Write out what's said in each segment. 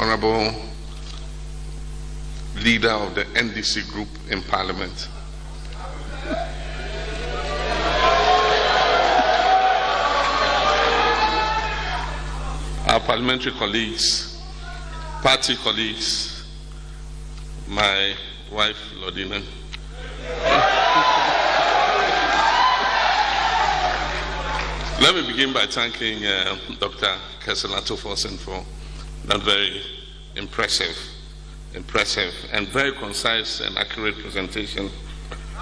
Honorable Leader of the NDC Group in Parliament, our parliamentary colleagues, party colleagues, my wife, Lodina. Let me begin by thanking Dr. Keselato Forsen for that very impressive and very concise and accurate presentation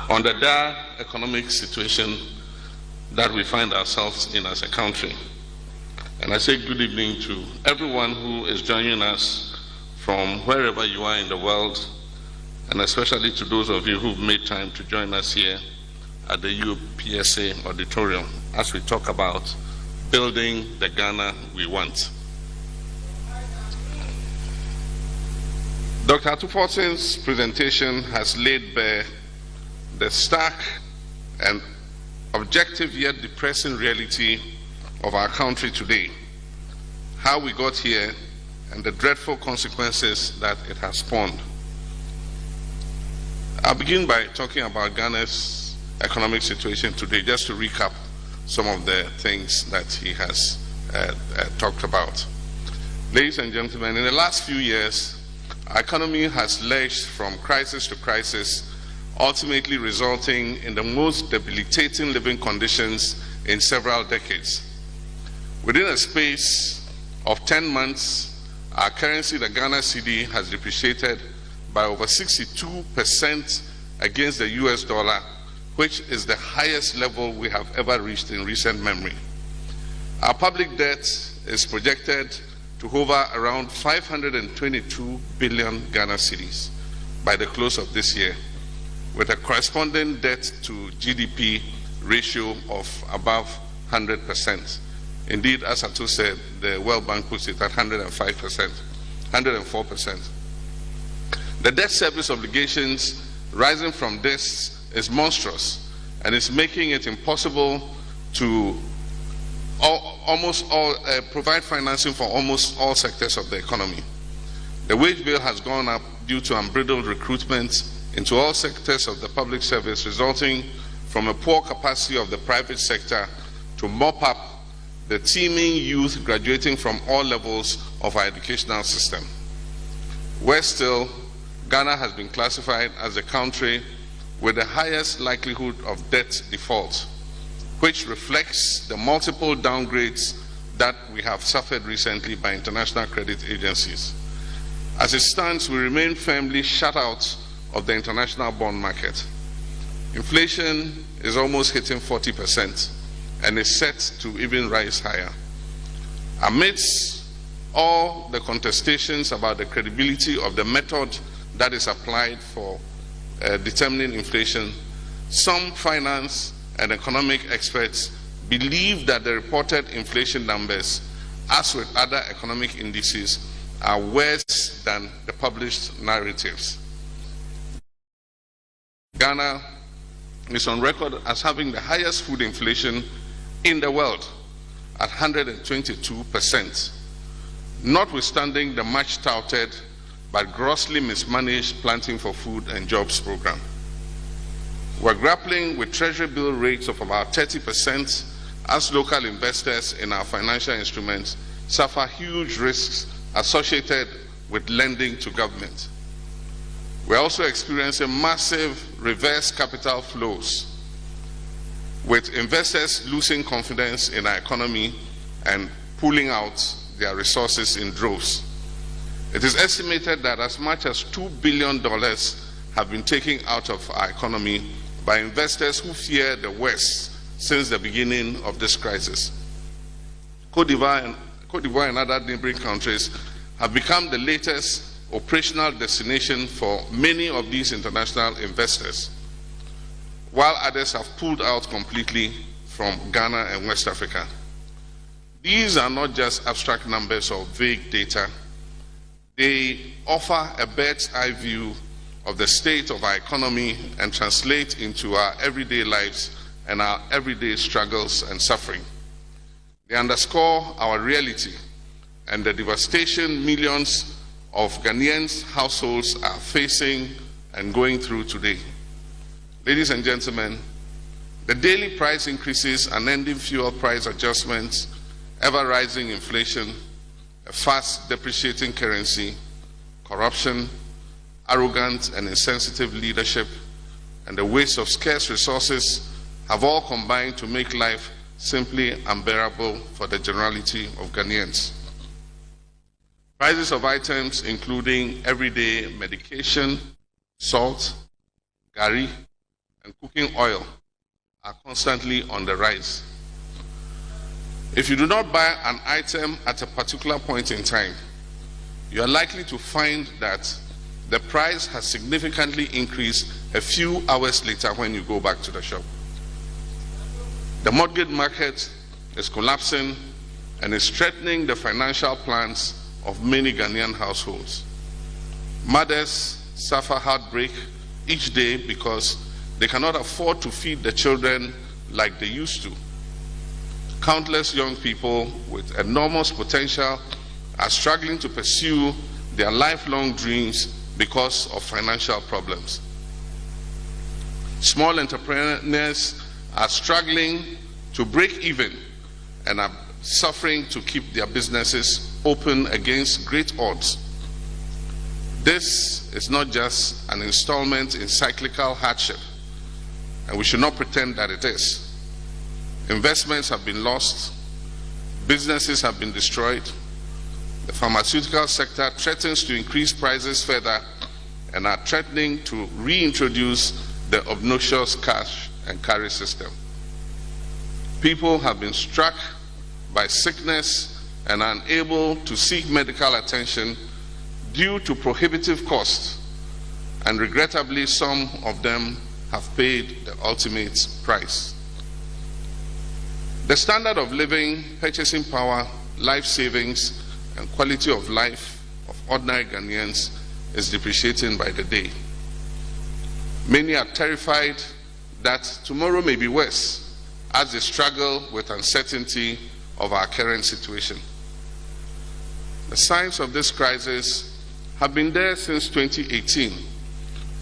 on the dire economic situation that we find ourselves in as a country. And I say good evening to everyone who is joining us from wherever you are in the world, and especially to those of you who've made time to join us here at the UPSA auditorium as we talk about building the Ghana we want. Dr. Atto-Forsen's presentation has laid bare the stark and objective yet depressing reality of our country today, how we got here, and the dreadful consequences that it has spawned. I'll begin by talking about Ghana's economic situation today, just to recap some of the things that he has talked about. Ladies and gentlemen, in the last few years, our economy has lurched from crisis to crisis, ultimately resulting in the most debilitating living conditions in several decades. Within a space of 10 months, our currency, the Ghana cedi, has depreciated by over 62% against the US dollar, which is the highest level we have ever reached in recent memory. Our public debt is projected to hover around 522 billion Ghana cedis by the close of this year, with a corresponding debt to GDP ratio of above 100%. Indeed, as Atto said, the World Bank puts it at 105%, 104%. The debt service obligations rising from this is monstrous, and it's making it impossible to provide financing for almost all sectors of the economy. The wage bill has gone up due to unbridled recruitment into all sectors of the public service, resulting from a poor capacity of the private sector to mop up the teeming youth graduating from all levels of our educational system. Worse still, Ghana has been classified as a country with the highest likelihood of debt default, which reflects the multiple downgrades that we have suffered recently by international credit agencies. As it stands, we remain firmly shut out of the international bond market. Inflation is almost hitting 40% and is set to even rise higher. Amidst all the contestations about the credibility of the method that is applied for determining inflation, some finance and economic experts believe that the reported inflation numbers, as with other economic indices, are worse than the published narratives. Ghana is on record as having the highest food inflation in the world at 122%, notwithstanding the much touted but grossly mismanaged Planting for Food and Jobs program. We're grappling with treasury bill rates of about 30% as local investors in our financial instruments suffer huge risks associated with lending to government. We're also experiencing massive reverse capital flows, with investors losing confidence in our economy and pulling out their resources in droves. It is estimated that as much as $2 billion have been taken out of our economy by investors who fear the West since the beginning of this crisis. Cote d'Ivoire and other neighboring countries have become the latest operational destination for many of these international investors, while others have pulled out completely from Ghana and West Africa. These are not just abstract numbers or vague data. They offer a bird's eye view of the state of our economy and translate into our everyday lives and our everyday struggles and suffering. They underscore our reality and the devastation millions of Ghanaians' households are facing and going through today. Ladies and gentlemen, the daily price increases, unending fuel price adjustments, ever-rising inflation, a fast depreciating currency, corruption, arrogant and insensitive leadership, and the waste of scarce resources have all combined to make life simply unbearable for the generality of Ghanaians. Prices of items including everyday medication, salt, gari, and cooking oil are constantly on the rise. If you do not buy an item at a particular point in time, you are likely to find that the price has significantly increased a few hours later when you go back to the shop. The mortgage market is collapsing and is threatening the financial plans of many Ghanaian households. Mothers suffer heartbreak each day because they cannot afford to feed the children like they used to. Countless young people with enormous potential are struggling to pursue their lifelong dreams because of financial problems. Small entrepreneurs are struggling to break even and are suffering to keep their businesses open against great odds. This is not just an installment in cyclical hardship, and we should not pretend that it is. Investments have been lost, businesses have been destroyed, the pharmaceutical sector threatens to increase prices further and are threatening to reintroduce the obnoxious cash and carry system. People have been struck by sickness and are unable to seek medical attention due to prohibitive costs, and regrettably some of them have paid the ultimate price. The standard of living, purchasing power, life savings, and quality of life of ordinary Ghanaians is depreciating by the day. Many are terrified that tomorrow may be worse as they struggle with uncertainty of our current situation. The signs of this crisis have been there since 2018,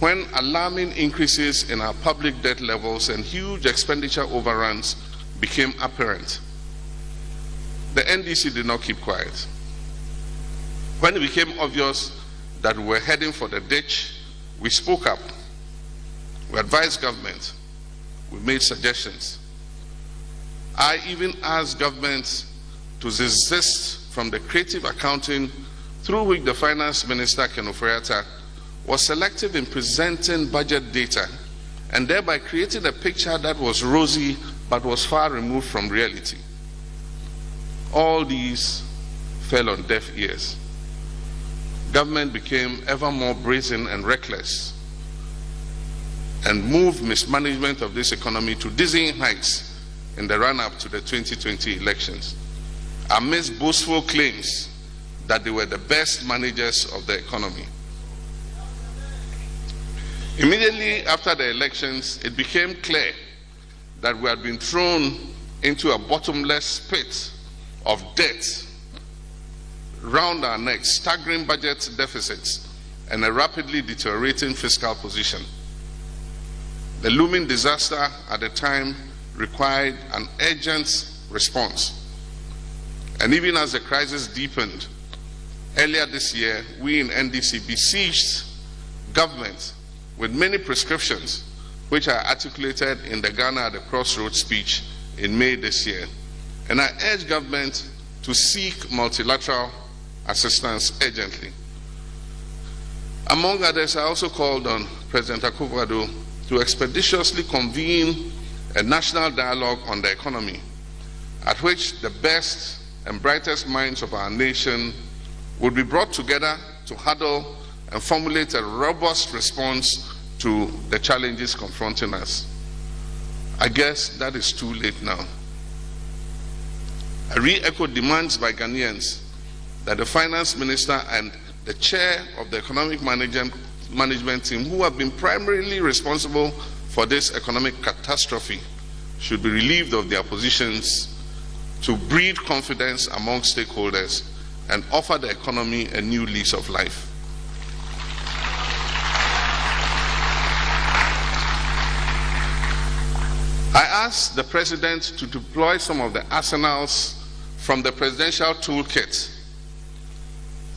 when alarming increases in our public debt levels and huge expenditure overruns became apparent. The NDC did not keep quiet. When it became obvious that we were heading for the ditch, we spoke up. We advised government. We made suggestions. I even asked government to desist from the creative accounting through which the finance minister, Ofori-Atta, was selective in presenting budget data and thereby creating a picture that was rosy but was far removed from reality. All these fell on deaf ears. Government became ever more brazen and reckless and moved mismanagement of this economy to dizzying heights in the run-up to the 2020 elections, amidst boastful claims that they were the best managers of the economy. Immediately after the elections, it became clear that we had been thrown into a bottomless pit of debt round our necks, staggering budget deficits, and a rapidly deteriorating fiscal position. The looming disaster at the time required an urgent response. And even as the crisis deepened, earlier this year, we in NDC besieged government with many prescriptions, which are articulated in the Ghana at the Crossroads speech in May this year. And I urge government to seek multilateral assistance urgently. Among others, I also called on President Akufo-Addo to expeditiously convene a national dialogue on the economy, at which the best and brightest minds of our nation would be brought together to huddle and formulate a robust response to the challenges confronting us. I guess that is too late now. I re-echo demands by Ghanaians that the finance minister and the chair of the economic management team, who have been primarily responsible for this economic catastrophe, should be relieved of their positions to breed confidence among stakeholders and offer the economy a new lease of life. I asked the President to deploy some of the arsenals from the presidential toolkit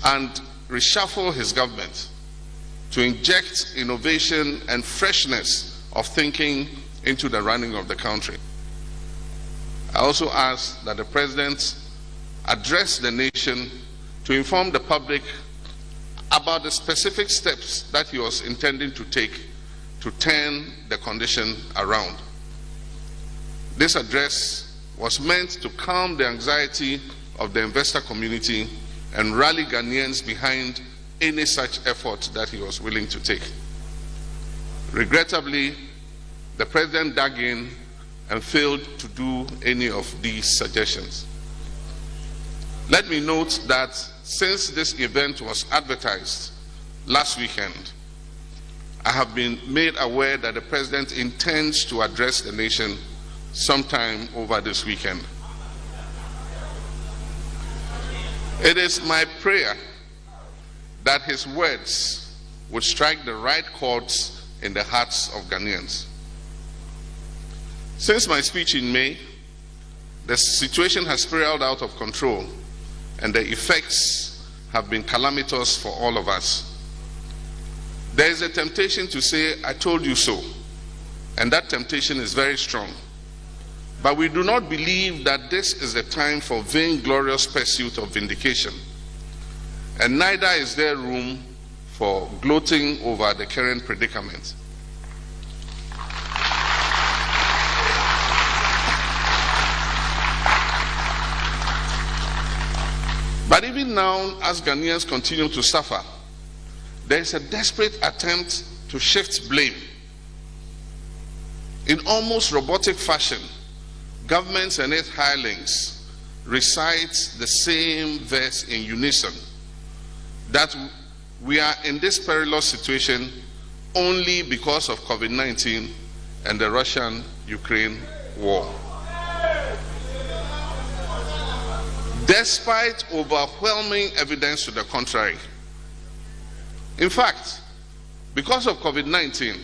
and reshuffle his government to inject innovation and freshness of thinking into the running of the country. I also asked that the President address the nation to inform the public about the specific steps that he was intending to take to turn the condition around. This address was meant to calm the anxiety of the investor community and rally Ghanaians behind any such effort that he was willing to take. Regrettably, the President dug in and failed to do any of these suggestions. Let me note that since this event was advertised last weekend, I have been made aware that the President intends to address the nation sometime over this weekend. It is my prayer that his words would strike the right chords in the hearts of Ghanaians. Since my speech in May, the situation has spiraled out of control and the effects have been calamitous for all of us. There is a temptation to say, "I told you so," and that temptation is very strong. But we do not believe that this is the time for vainglorious pursuit of vindication, and neither is there room for gloating over the current predicament. But even now, as Ghanaians continue to suffer, there is a desperate attempt to shift blame. In almost robotic fashion, governments and its hirelings recite the same verse in unison, that we are in this perilous situation only because of COVID-19 and the Russian-Ukraine war. Despite overwhelming evidence to the contrary. In fact, because of COVID-19,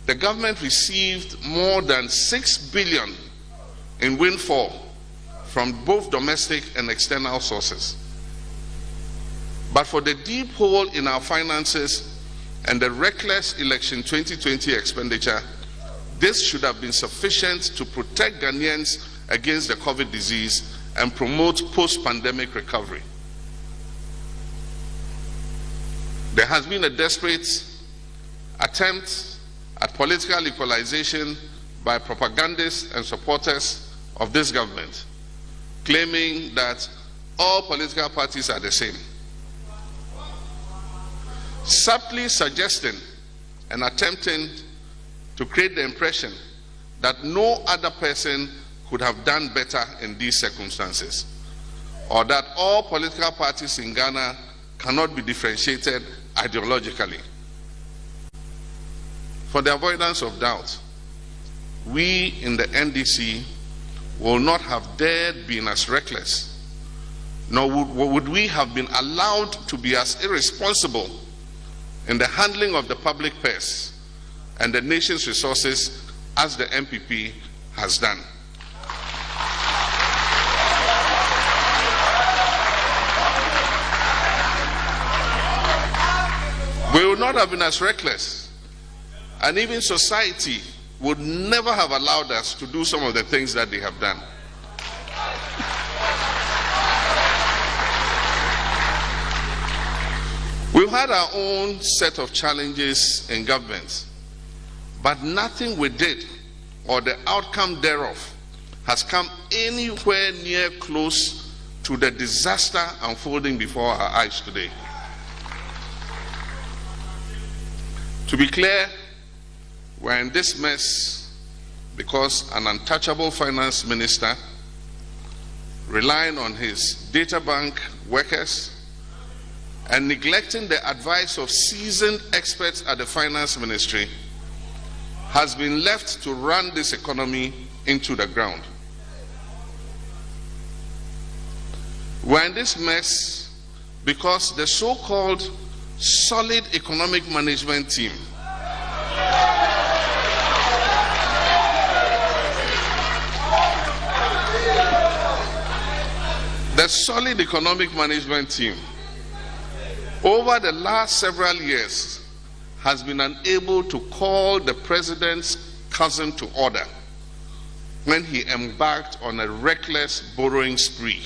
the government received more than 6 billion in windfall from both domestic and external sources. But for the deep hole in our finances and the reckless election 2020 expenditure, this should have been sufficient to protect Ghanaians against the COVID disease and promote post-pandemic recovery. There has been a desperate attempt at political equalization by propagandists and supporters of this government, claiming that all political parties are the same, subtly suggesting and attempting to create the impression that no other person could have done better in these circumstances, or that all political parties in Ghana cannot be differentiated ideologically. For the avoidance of doubt, we in the NDC will not have dared been as reckless, nor would we have been allowed to be as irresponsible in the handling of the public purse and the nation's resources as the MPP has done. We would not have been as reckless, and even society would never have allowed us to do some of the things that they have done. We've had our own set of challenges in government, but nothing we did or the outcome thereof has come anywhere near close to the disaster unfolding before our eyes today. To be clear, we're in this mess because an untouchable finance minister, relying on his data bank workers and neglecting the advice of seasoned experts at the finance ministry, has been left to run this economy into the ground. We're in this mess because the so-called solid economic management team over the last several years has been unable to call the president's cousin to order when he embarked on a reckless borrowing spree,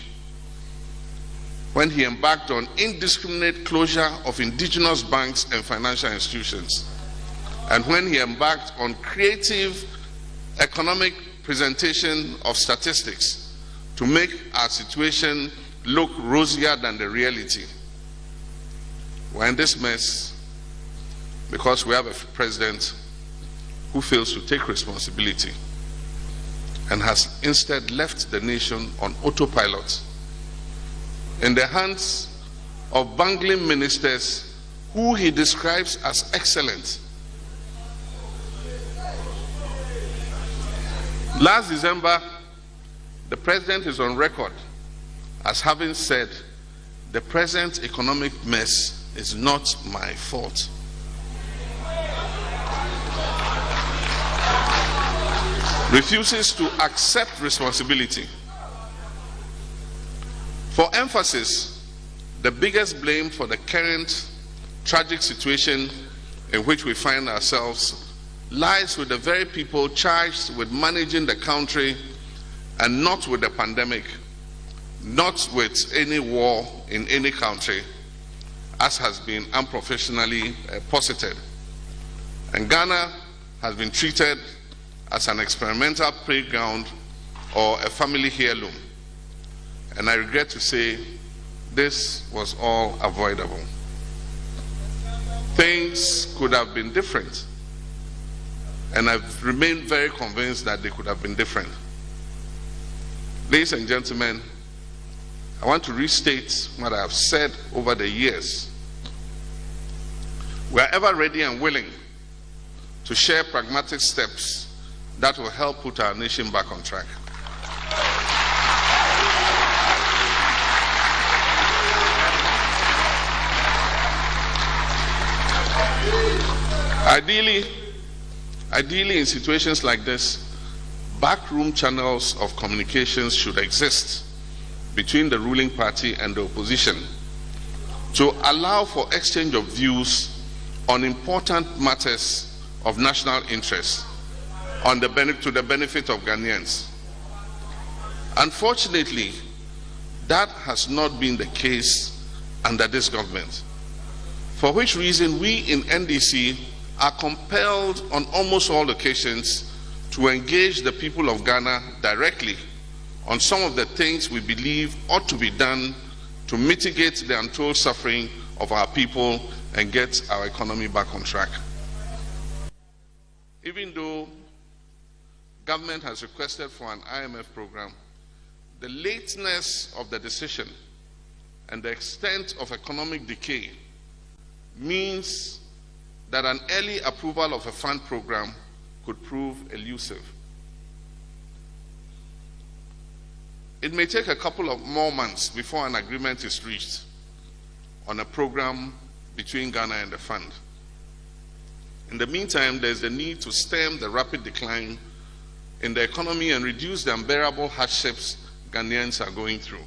when he embarked on indiscriminate closure of indigenous banks and financial institutions, and when he embarked on creative economic presentation of statistics to make our situation look rosier than the reality. We're in this mess because we have a president who fails to take responsibility and has instead left the nation on autopilot in the hands of bungling ministers who he describes as excellent. Last December, the president is on record as having said, "The present economic mess is not my fault." Refuses to accept responsibility. For emphasis, the biggest blame for the current tragic situation in which we find ourselves lies with the very people charged with managing the country, and not with the pandemic, not with any war in any country, as has been unprofessionally posited. And Ghana has been treated as an experimental playground or a family heirloom. And I regret to say this was all avoidable. Things could have been different, and I've remained very convinced that they could have been different. Ladies and gentlemen, I want to restate what I have said over the years. We are ever ready and willing to share pragmatic steps that will help put our nation back on track. Ideally, in situations like this, backroom channels of communications should exist between the ruling party and the opposition to allow for exchange of views on important matters of national interest to the benefit of Ghanaians. Unfortunately, that has not been the case under this government, for which reason we in NDC are compelled on almost all occasions to engage the people of Ghana directly on some of the things we believe ought to be done to mitigate the untold suffering of our people and get our economy back on track. Even though government has requested for an IMF program, the lateness of the decision and the extent of economic decay means that an early approval of a fund program could prove elusive. It may take a couple of more months before an agreement is reached on a program between Ghana and the fund. In the meantime, there is the need to stem the rapid decline in the economy and reduce the unbearable hardships Ghanaians are going through.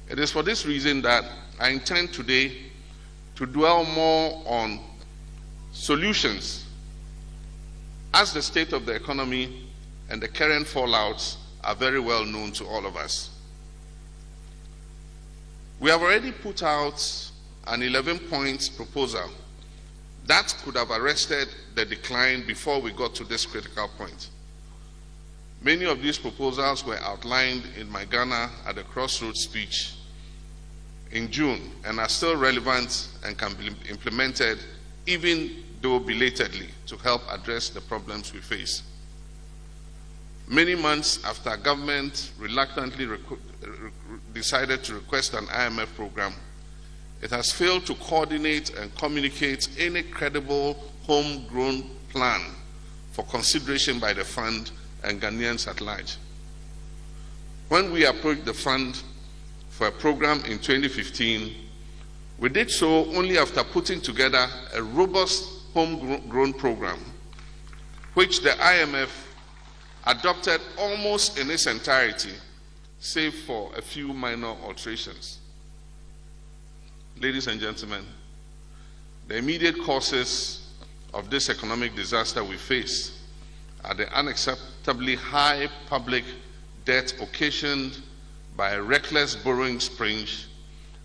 It is for this reason that I intend today to dwell more on solutions, as the state of the economy and the current fallouts are very well known to all of us. We have already put out an 11-point proposal that could have arrested the decline before we got to this critical point. Many of these proposals were outlined in my Ghana at the Crossroads speech in June and are still relevant and can be implemented, even though belatedly, to help address the problems we face. Many months after government reluctantly decided to request an IMF program, it has failed to coordinate and communicate any credible homegrown plan for consideration by the fund and Ghanaians at large. When we approached the fund for a program in 2015, we did so only after putting together a robust homegrown program, which the IMF adopted almost in its entirety, save for a few minor alterations. Ladies and gentlemen, the immediate causes of this economic disaster we face are the unacceptably high public debt occasioned by a reckless borrowing spree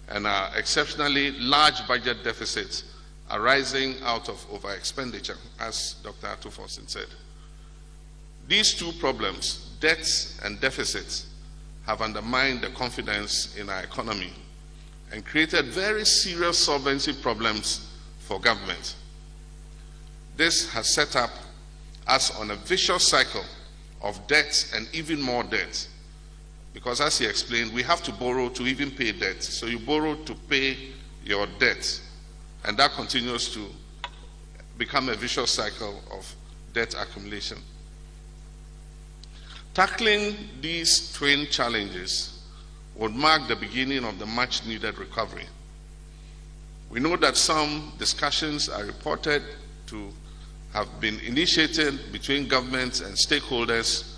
and our exceptionally large budget deficits arising out of over-expenditure, as Dr. Akufo-Addo said. These two problems, debts and deficits, have undermined the confidence in our economy and created very serious solvency problems for government. This has set up us on a vicious cycle of debt and even more debt. Because as he explained, we have to borrow to even pay debt. So you borrow to pay your debt. And that continues to become a vicious cycle of debt accumulation. Tackling these twin challenges would mark the beginning of the much-needed recovery. We know that some discussions are reported to have been initiated between governments and stakeholders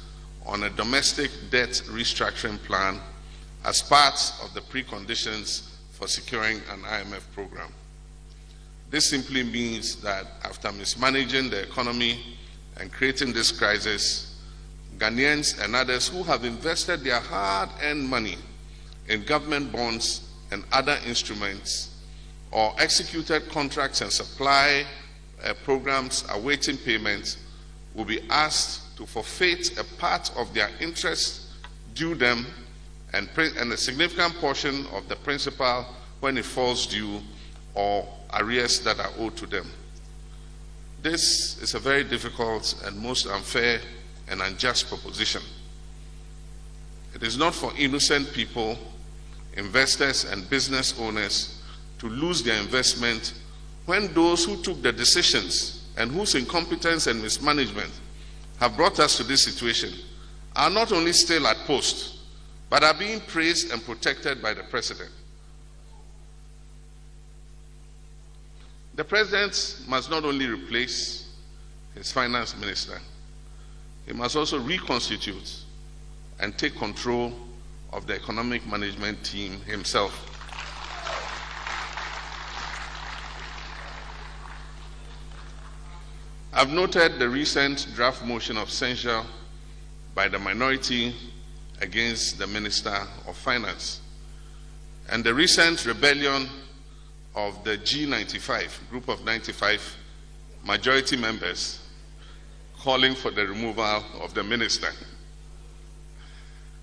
on a domestic debt restructuring plan as part of the preconditions for securing an IMF program. This simply means that after mismanaging the economy and creating this crisis, Ghanaians and others who have invested their hard-earned money in government bonds and other instruments or executed contracts and supply programs awaiting payment will be asked to forfeit a part of their interest due them and a significant portion of the principal when it falls due or arrears that are owed to them. This is a very difficult and most unfair and unjust proposition. It is not for innocent people, investors and business owners to lose their investment when those who took the decisions and whose incompetence and mismanagement have brought us to this situation are not only still at post, but are being praised and protected by the president. The president must not only replace his finance minister, he must also reconstitute and take control of the economic management team himself. I've noted the recent draft motion of censure by the minority against the Minister of Finance and the recent rebellion of the G95, group of 95 majority members calling for the removal of the minister.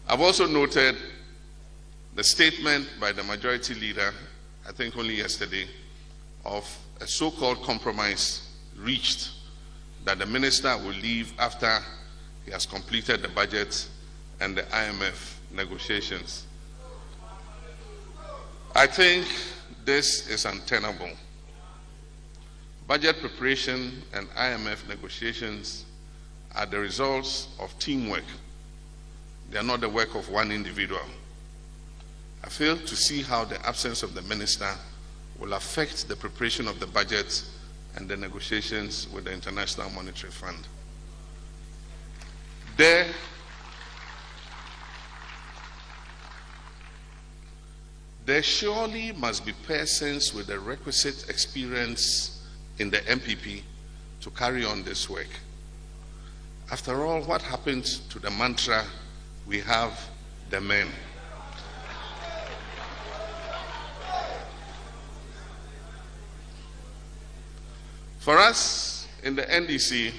I've also noted the statement by the majority leader, I think only yesterday, of a so-called compromise reached that the minister will leave after he has completed the budget and the IMF negotiations. I think this is untenable. Budget preparation and IMF negotiations are the results of teamwork. They are not the work of one individual. I fail to see how the absence of the minister will affect the preparation of the budget and the negotiations with the International Monetary Fund. There surely must be persons with the requisite experience in the MPP to carry on this work. After all, what happened to the mantra, we have the men? For us in the NDC,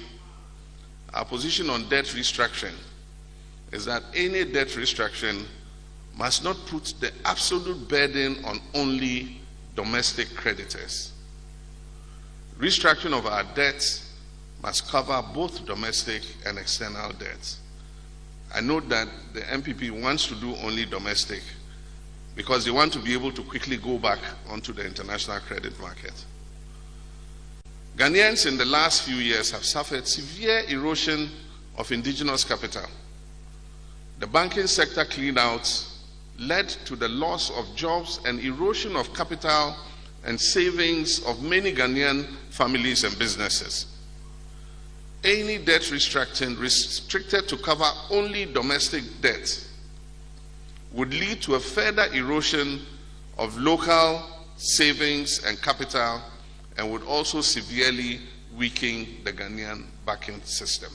our position on debt restructuring is that any debt restructuring must not put the absolute burden on only domestic creditors. Restructuring of our debts must cover both domestic and external debts. I note that the MPP wants to do only domestic because they want to be able to quickly go back onto the international credit market. Ghanaians in the last few years have suffered severe erosion of indigenous capital. The banking sector clean out led to the loss of jobs and erosion of capital and savings of many Ghanaian families and businesses. Any debt restructuring restricted to cover only domestic debt would lead to a further erosion of local savings and capital, and would also severely weaken the Ghanaian banking system.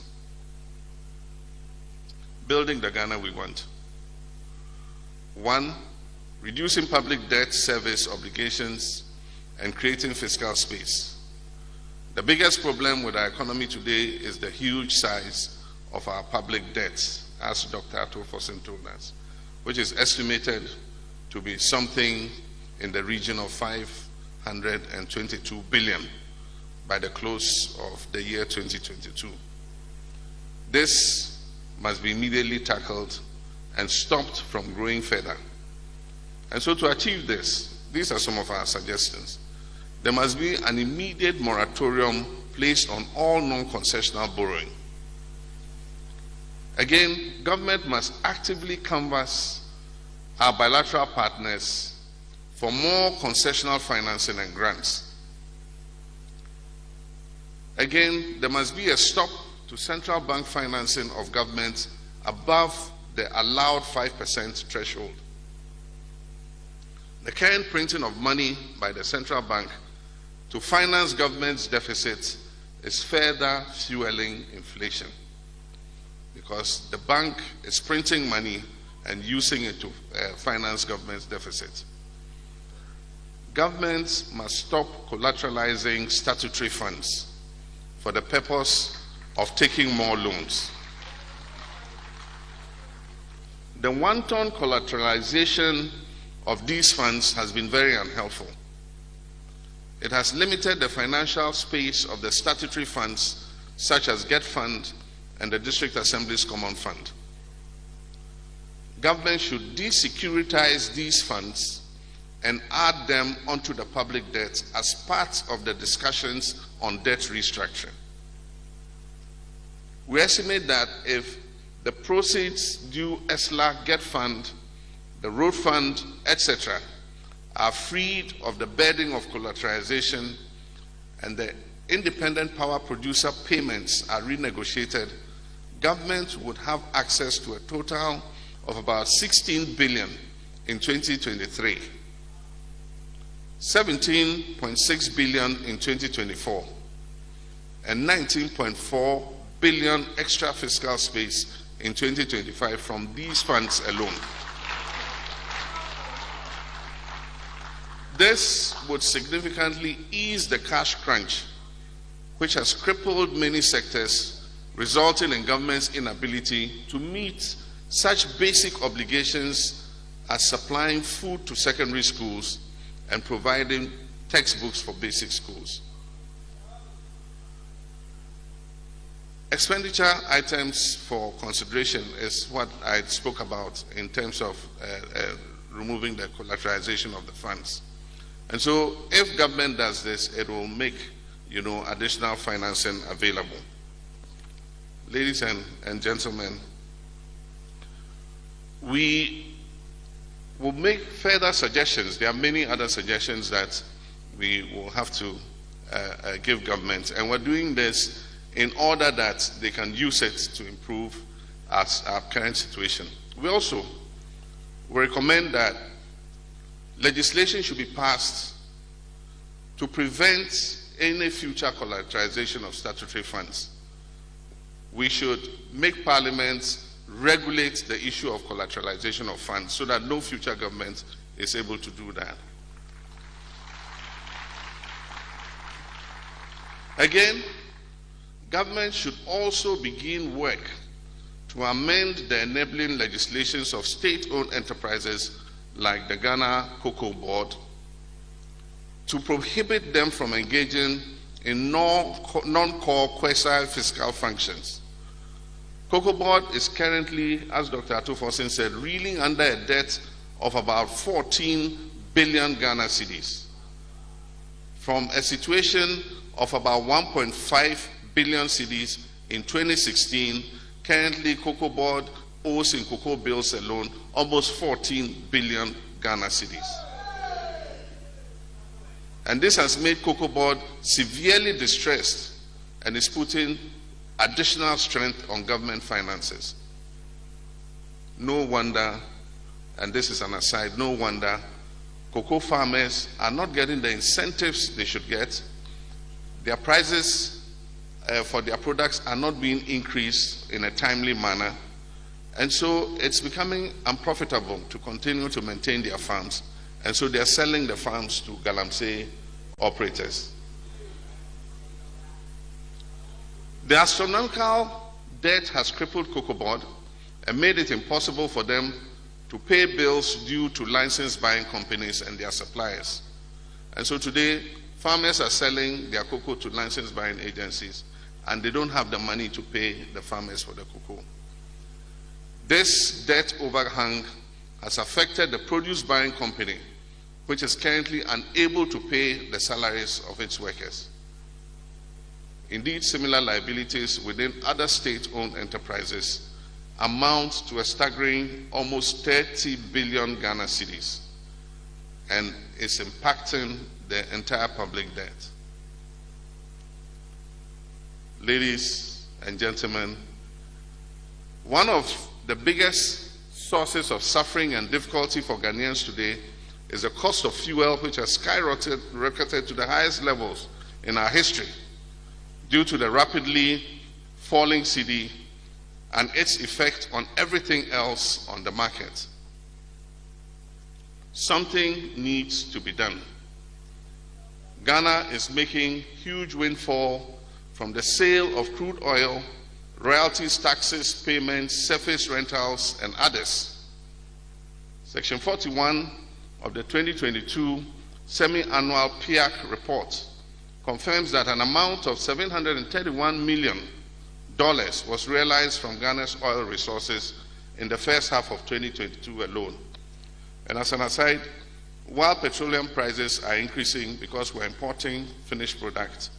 Building the Ghana we want. 1. Reducing public debt service obligations and creating fiscal space. The biggest problem with our economy today is the huge size of our public debt, as Dr. Akufo-Addo told us, which is estimated to be something in the region of 522 billion by the close of the year 2022. This must be immediately tackled and stopped from growing further. And so to achieve this, these are some of our suggestions. There must be an immediate moratorium placed on all non-concessional borrowing. Again, government must actively canvass our bilateral partners for more concessional financing and grants. Again, there must be a stop to central bank financing of government above the allowed 5% threshold. The current printing of money by the central bank to finance government's deficits is further fueling inflation, because the bank is printing money and using it to finance government's deficit. Governments must stop collateralizing statutory funds for the purpose of taking more loans. The wanton collateralization of these funds has been very unhelpful. It has limited the financial space of the statutory funds, such as GET Fund and the District Assembly's Common Fund. Government should desecuritize these funds and add them onto the public debt as part of the discussions on debt restructuring. We estimate that if the proceeds due ESLA, GET Fund, the Road Fund, etc., are freed of the burden of collateralization and the independent power producer payments are renegotiated, government would have access to a total of about 16 billion in 2023, 17.6 billion in 2024, and 19.4 billion extra fiscal space in 2025 from these funds alone. This would significantly ease the cash crunch, which has crippled many sectors, resulting in government's inability to meet such basic obligations as supplying food to secondary schools and providing textbooks for basic schools. Expenditure items for consideration is what I spoke about in terms of removing the collateralization of the funds. And so if government does this, it will make, additional financing available. Ladies and gentlemen, we will make further suggestions. There are many other suggestions that we will have to give government, and we're doing this in order that they can use it to improve our current situation. We also recommend that legislation should be passed to prevent any future collateralization of statutory funds. We should make Parliament regulate the issue of collateralization of funds so that no future government is able to do that. Again, government should also begin work to amend the enabling legislations of state-owned enterprises like the Ghana Cocoa Board to prohibit them from engaging in non-core quasi-fiscal functions. Cocoa Board is currently, as Dr. Akufo-Addo said, reeling under a debt of about 14 billion Ghana cedis. From a situation of about 1.5 billion cedis in 2016, currently Cocoa Board owes in cocoa bills alone almost 14 billion Ghana cedis. And this has made Cocoa Board severely distressed and is putting additional strength on government finances. No wonder, and this is an aside, no wonder cocoa farmers are not getting the incentives they should get. Their prices for their products are not being increased in a timely manner. And so it's becoming unprofitable to continue to maintain their farms. And so they're selling the farms to Galamsey operators. The astronomical debt has crippled Cocoa Board and made it impossible for them to pay bills due to license buying companies and their suppliers. And so today, farmers are selling their cocoa to license buying agencies, and they don't have the money to pay the farmers for the cocoa. This debt overhang has affected the produce buying company, which is currently unable to pay the salaries of its workers. Indeed, similar liabilities within other state-owned enterprises amount to a staggering almost 30 billion Ghana cedis, and is impacting the entire public debt. Ladies and gentlemen, one of the biggest sources of suffering and difficulty for Ghanaians today is the cost of fuel, which has skyrocketed to the highest levels in our history due to the rapidly falling cedi and its effect on everything else on the market. Something needs to be done. Ghana is making huge windfall from the sale of crude oil, royalties, taxes, payments, surface rentals, and others. Section 41 of the 2022 semi-annual PIAC report confirms that an amount of $731 million was realized from Ghana's oil resources in the first half of 2022 alone. And as an aside, while petroleum prices are increasing because we're importing finished products,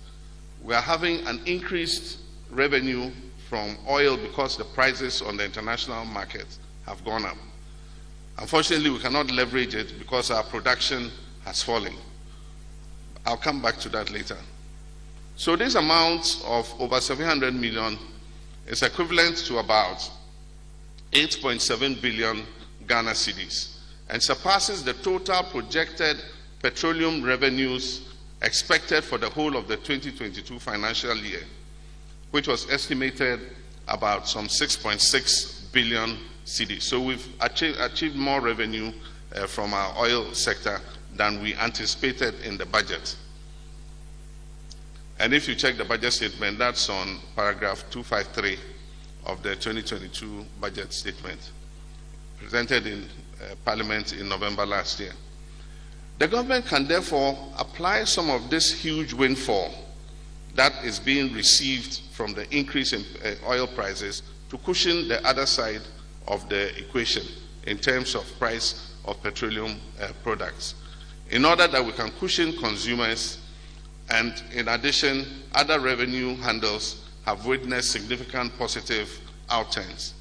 we are having an increased revenue from oil because the prices on the international market have gone up. Unfortunately, we cannot leverage it because our production has fallen. I'll come back to that later. So this amount of over 700 million is equivalent to about 8.7 billion Ghana cedis and surpasses the total projected petroleum revenues expected for the whole of the 2022 financial year, which was estimated about some 6.6 billion cedis. So we've achieved more revenue from our oil sector than we anticipated in the budget. And if you check the budget statement, that's on paragraph 253 of the 2022 budget statement, presented in Parliament in November last year. The government can therefore apply some of this huge windfall that is being received from the increase in oil prices to cushion the other side of the equation in terms of price of petroleum products, in order that we can cushion consumers. And in addition, other revenue handles have witnessed significant positive outturns.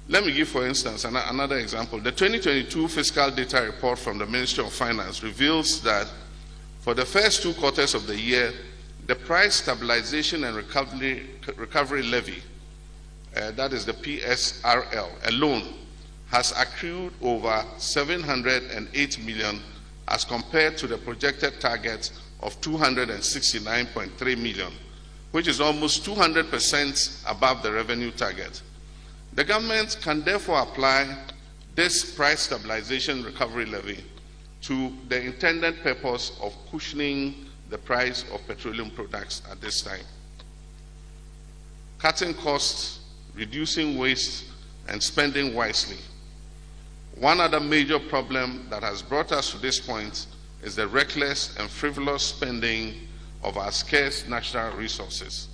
Let me give, for instance, another example. The 2022 fiscal data report from the Ministry of Finance reveals that for the first 2 quarters of the year, the Price Stabilization and Recovery Levy, that is the PSRL, alone has accrued over 708 million as compared to the projected target of 269.3 million, which is almost 200% above the revenue target. The government can therefore apply this Price Stabilization Recovery Levy to the intended purpose of cushioning the price of petroleum products at this time. Cutting costs, reducing waste, and spending wisely. One other major problem that has brought us to this point is the reckless and frivolous spending of our scarce natural resources.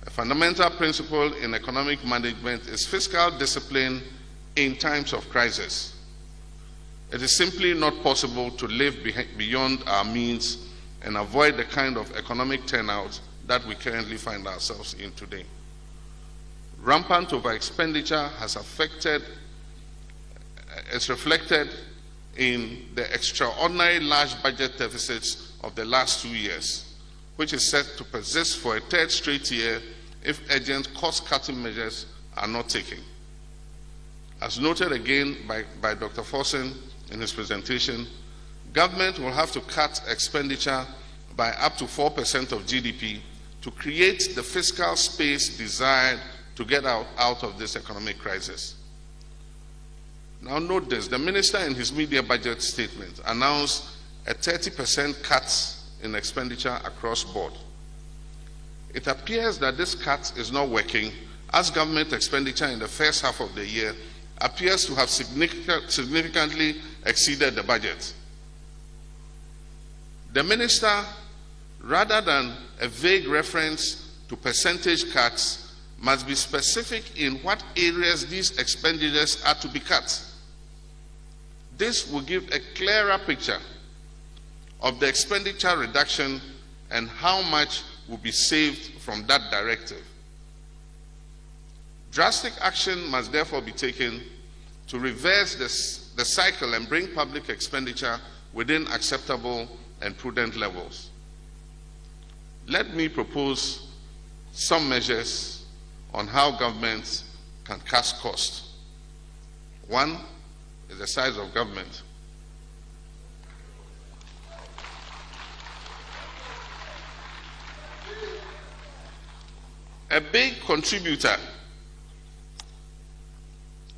A fundamental principle in economic management is fiscal discipline in times of crisis. It is simply not possible to live beyond our means and avoid the kind of economic turnout that we currently find ourselves in today. Rampant over-expenditure is reflected in the extraordinary large budget deficits of the last 2 years, which is set to persist for a third straight year if urgent cost-cutting measures are not taken. As noted again by Dr. Forson in his presentation, government will have to cut expenditure by up to 4% of GDP to create the fiscal space desired to get out of this economic crisis. Now note this, the minister in his media budget statement announced a 30% cut in expenditure across board. It appears that this cut is not working, as government expenditure in the first half of the year appears to have significantly exceeded the budget. The minister, rather than a vague reference to percentage cuts, must be specific in what areas these expenditures are to be cut. This will give a clearer picture of the expenditure reduction and how much will be saved from that directive. Drastic action must therefore be taken to reverse the cycle and bring public expenditure within acceptable and prudent levels. Let me propose some measures on how government can cut costs. One is the size of government. A big contributor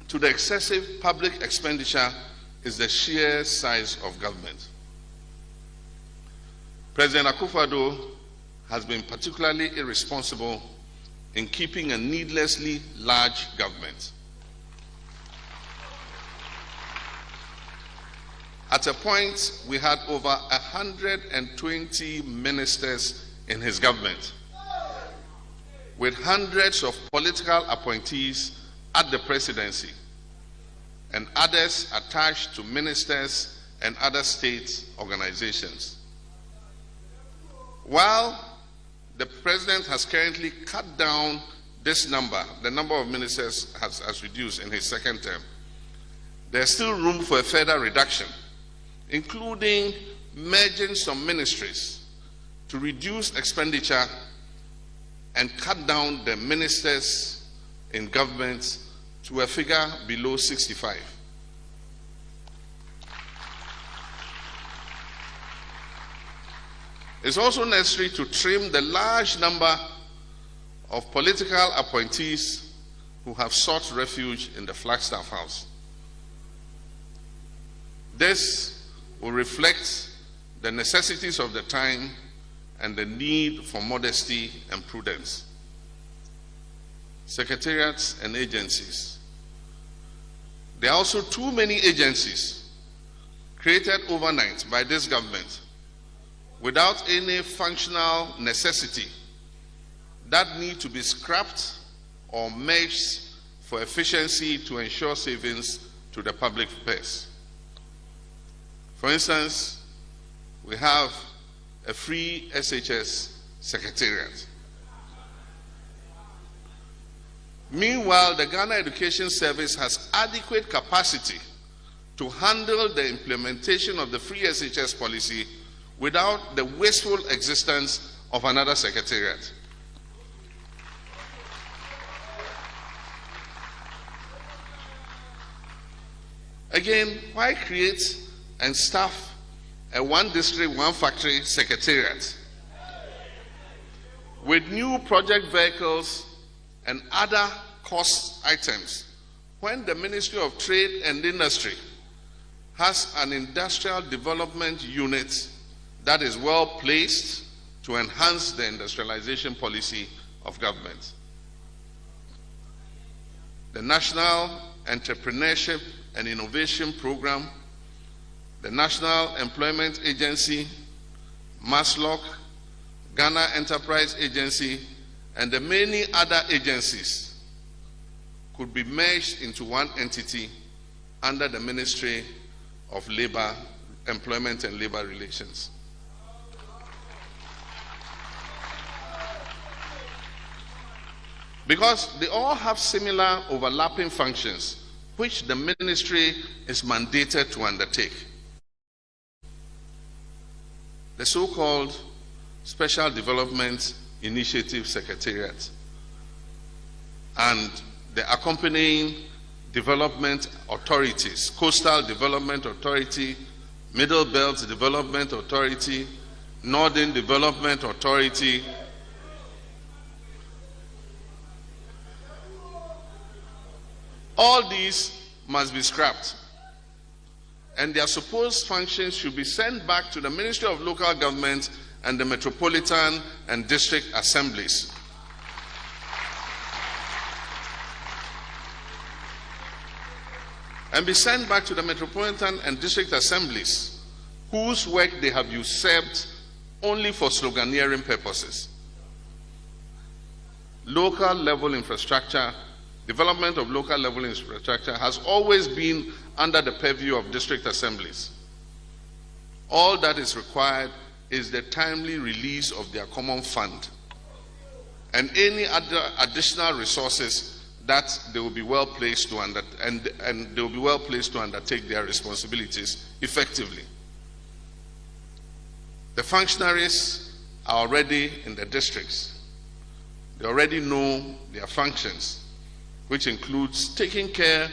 to the excessive public expenditure is the sheer size of government. President Akufo-Addo has been particularly irresponsible in keeping a needlessly large government. At a point, we had over 120 ministers in his government, with hundreds of political appointees at the presidency and others attached to ministers and other state organizations. While the president has currently cut down this number, the number of ministers has reduced in his second term, there's still room for a further reduction, including merging some ministries to reduce expenditure and cut down the ministers in government to a figure below 65. It's also necessary to trim the large number of political appointees who have sought refuge in the Flagstaff House. This will reflect the necessities of the time and the need for modesty and prudence. Secretariats and agencies. There are also too many agencies created overnight by this government without any functional necessity that need to be scrapped or merged for efficiency to ensure savings to the public purse. For instance, we have a free SHS secretariat. Meanwhile, the Ghana Education Service has adequate capacity to handle the implementation of the free SHS policy without the wasteful existence of another secretariat. Again, why create and staff a one district, one factory secretariat with new project vehicles and other cost items when the Ministry of Trade and Industry has an industrial development unit that is well placed to enhance the industrialization policy of government? The National Entrepreneurship and Innovation Program, the National Employment Agency, MASLOC, Ghana Enterprise Agency, and the many other agencies could be merged into one entity under the Ministry of Labor, Employment and Labor Relations. because they all have similar overlapping functions which the ministry is mandated to undertake. The so-called Special Development Initiative Secretariat and the accompanying development authorities, Coastal Development Authority, Middle Belt Development Authority, Northern Development Authority, all these must be scrapped, and their supposed functions should be sent back to the Ministry of Local Government and the Metropolitan and District Assemblies. And be sent back to the Metropolitan and District Assemblies, whose work they have usurped only for sloganeering purposes. Local level infrastructure, development of local level infrastructure has always been under the purview of district assemblies. All that is required is the timely release of their common fund and any other additional resources that they will be well placed to undertake their responsibilities effectively. The functionaries are already in the districts. They already know their functions, which includes taking care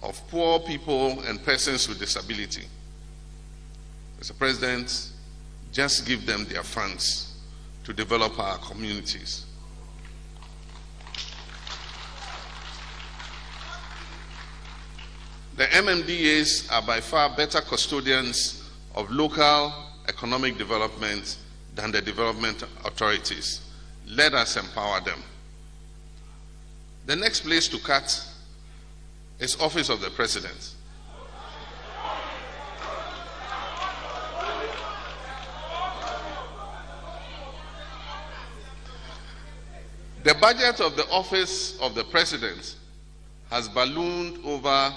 of poor people and persons with disability. Mr. President, just give them their funds to develop our communities. The MMDAs are by far better custodians of local economic development than the development authorities. Let us empower them. The next place to cut is Office of the President. The budget of the Office of the President has ballooned over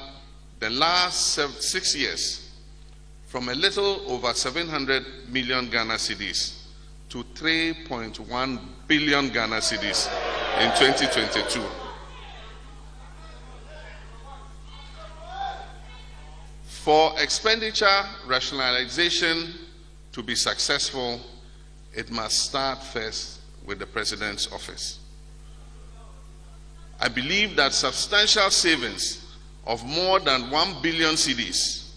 the last 6 years from a little over 700 million Ghana cedis to 3.1 billion Ghana cedis in 2022. For expenditure rationalization to be successful, it must start first with the President's office. I believe that substantial savings of more than 1 billion cedis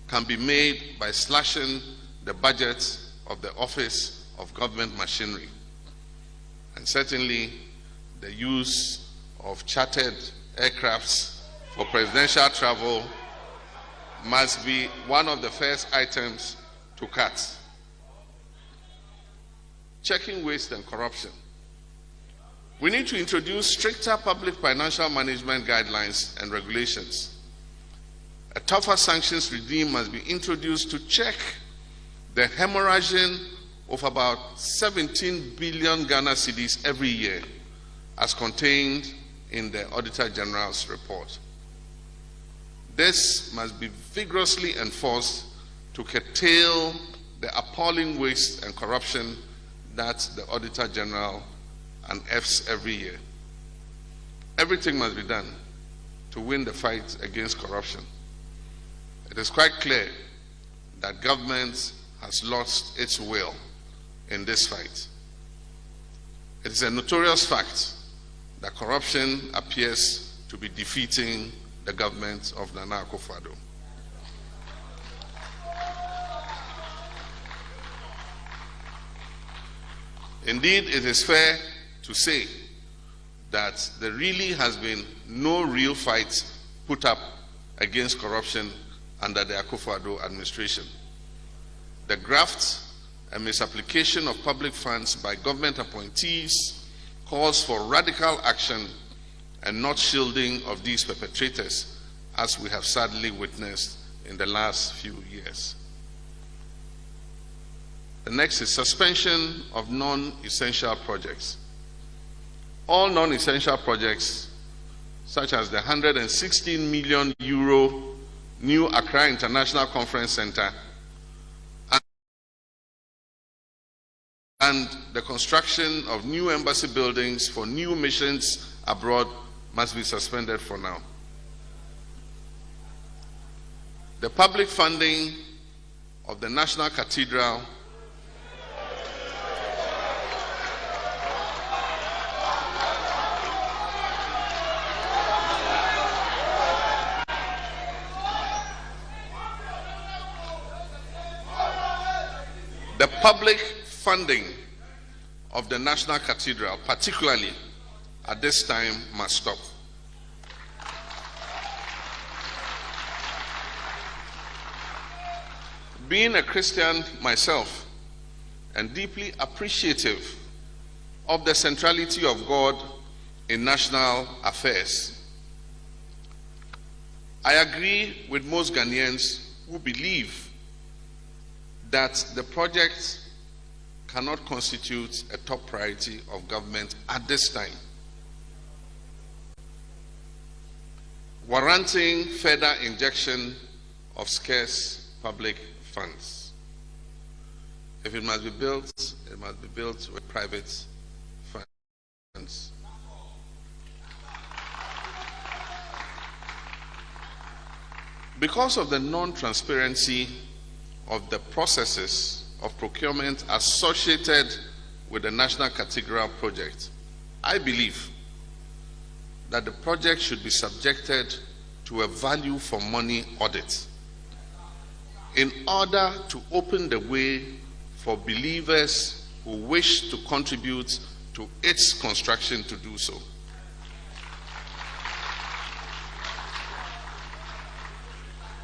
can be made by slashing the budget of the Office of Government Machinery. And certainly, the use of chartered aircrafts for presidential travel must be one of the first items to cut. Checking waste and corruption. We need to introduce stricter public financial management guidelines and regulations. A tougher sanctions regime must be introduced to check the hemorrhaging of about 17 billion Ghana cedis every year, as contained in the Auditor General's report. This must be vigorously enforced to curtail the appalling waste and corruption that the Auditor General unearths every year. Everything must be done to win the fight against corruption. It is quite clear that government has lost its will in this fight. It is a notorious fact that corruption appears to be defeating the government of Nana Akufo-Addo. Indeed, it is fair to say that there really has been no real fight put up against corruption under the Akufo-Addo administration. The graft and misapplication of public funds by government appointees calls for radical action and not shielding of these perpetrators, as we have sadly witnessed in the last few years. The next is suspension of non-essential projects. All non-essential projects, such as the 116 million euro new Accra International Conference Center and the construction of new embassy buildings for new missions abroad must be suspended for now. The public funding of the National Cathedral particularly at this time, must stop. Being a Christian myself and deeply appreciative of the centrality of God in national affairs, I agree with most Ghanaians who believe that the project cannot constitute a top priority of government at this time, warranting further injection of scarce public funds. If it must be built, it must be built with private funds. Because of the non-transparency of the processes of procurement associated with the National Cathedral project, I believe that the project should be subjected to a value for money audit in order to open the way for believers who wish to contribute to its construction to do so.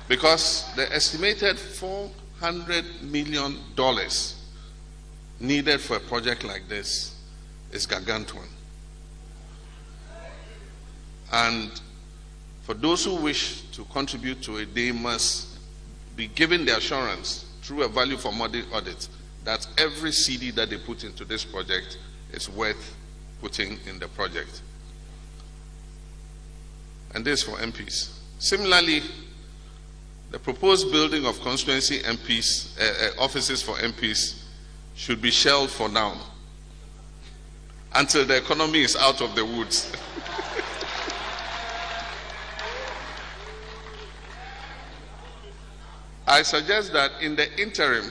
Because the estimated $400 million needed for a project like this is gargantuan. And for those who wish to contribute to it, they must be given the assurance through a value for money audit that every CD that they put into this project is worth putting in the project. And this for MPs. Similarly, the proposed building of constituency MPs, offices for MPs should be shelved for now until the economy is out of the woods. I suggest that in the interim,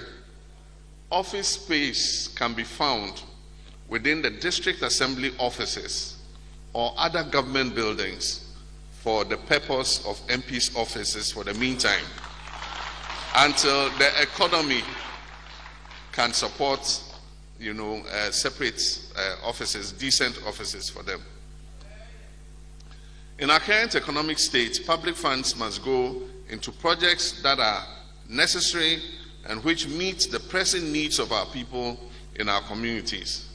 office space can be found within the district assembly offices or other government buildings for the purpose of MPs' offices for the meantime, until the economy can support, separate offices, decent offices for them. In our current economic state, public funds must go into projects that are necessary and which meet the pressing needs of our people in our communities.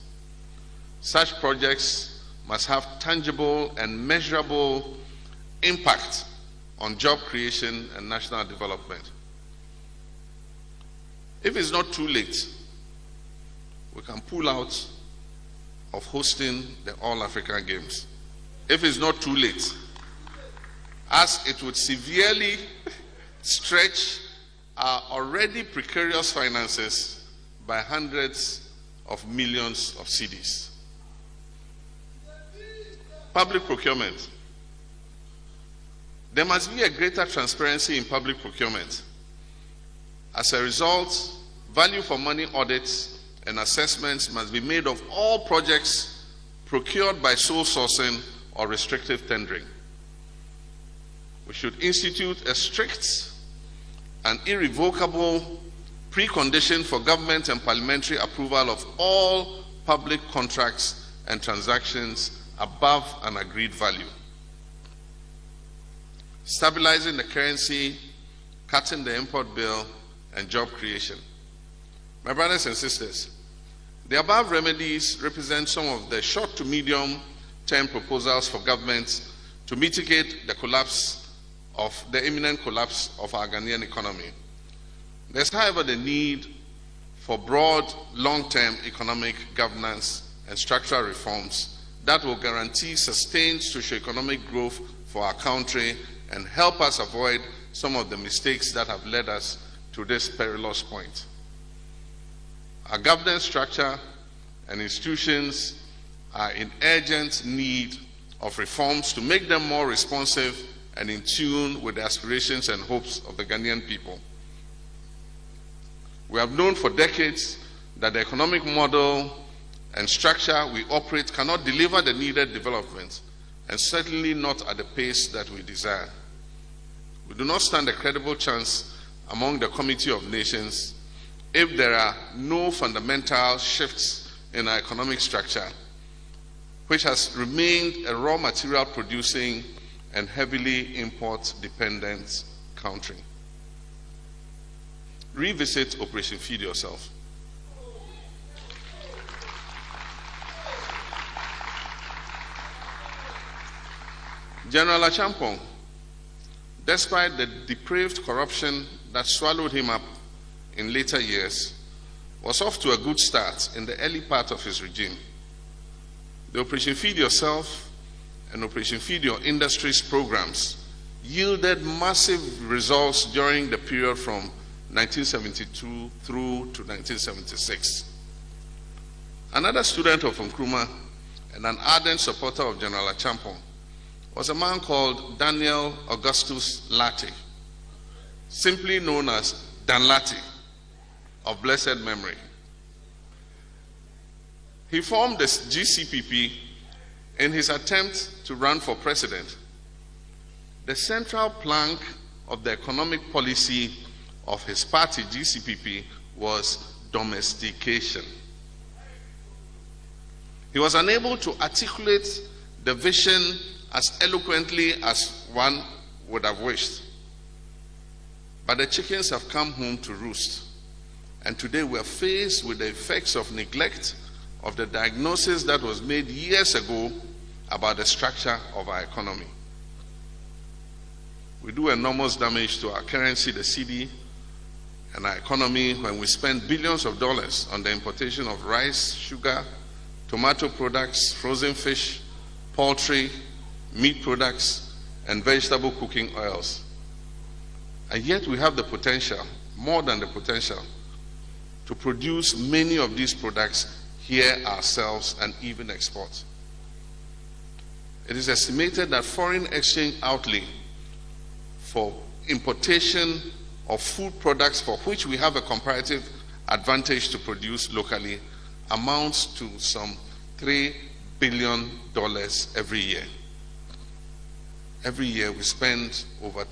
Such projects must have tangible and measurable impact on job creation and national development. If it's not too late, we can pull out of hosting the All-African Games. If it's not too late, as it would severely stretch our already precarious finances by hundreds of millions of cedis. Public procurement. There must be a greater transparency in public procurement. As a result, value for money audits and assessments must be made of all projects procured by sole sourcing or restrictive tendering. We should institute a strict and irrevocable precondition for government and parliamentary approval of all public contracts and transactions above an agreed value. Stabilizing the currency, cutting the import bill, and job creation. My brothers and sisters, the above remedies represent some of the short to medium term proposals for government to mitigate the imminent collapse of our Ghanaian economy. There's, however, the need for broad, long-term economic governance and structural reforms that will guarantee sustained socio-economic growth for our country and help us avoid some of the mistakes that have led us to this perilous point. Our governance structure and institutions are in urgent need of reforms to make them more responsive and in tune with the aspirations and hopes of the Ghanaian people. We have known for decades that the economic model and structure we operate cannot deliver the needed development, and certainly not at the pace that we desire. We do not stand a credible chance among the Committee of Nations if there are no fundamental shifts in our economic structure, which has remained a raw material producing and heavily import-dependent country. Revisit Operation Feed Yourself. General Achampong, despite the depraved corruption that swallowed him up in later years, was off to a good start in the early part of his regime. The Operation Feed Yourself and Operation Feed Your Industries programs yielded massive results during the period from 1972 through to 1976. Another student of Nkrumah and an ardent supporter of General Achampong was a man called Daniel Augustus Latte, simply known as Dan Latte, of blessed memory. He formed the GCPP in his attempt to run for president. The central plank of the economic policy of his party, GCPP, was domestication. He was unable to articulate the vision as eloquently as one would have wished. But the chickens have come home to roost. And today we are faced with the effects of neglect of the diagnosis that was made years ago about the structure of our economy. We do enormous damage to our currency, the cedi, and our economy when we spend billions of dollars on the importation of rice, sugar, tomato products, frozen fish, poultry, meat products, and vegetable cooking oils. And yet we have the potential, more than the potential, to produce many of these products here ourselves and even export. It is estimated that foreign exchange outlay for importation of food products for which we have a comparative advantage to produce locally amounts to some $3 billion every year. Every year we spend over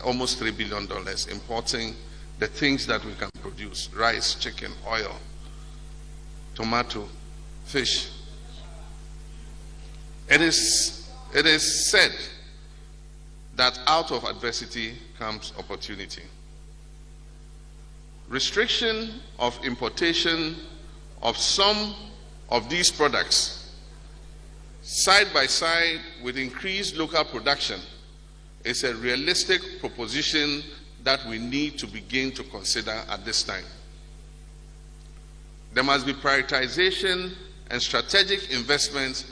almost $3 billion importing the things that we can produce: rice, chicken, oil, tomato, fish. It is said that out of adversity comes opportunity. Restriction of importation of some of these products, side by side with increased local production, is a realistic proposition that we need to begin to consider at this time. There must be prioritization and strategic investment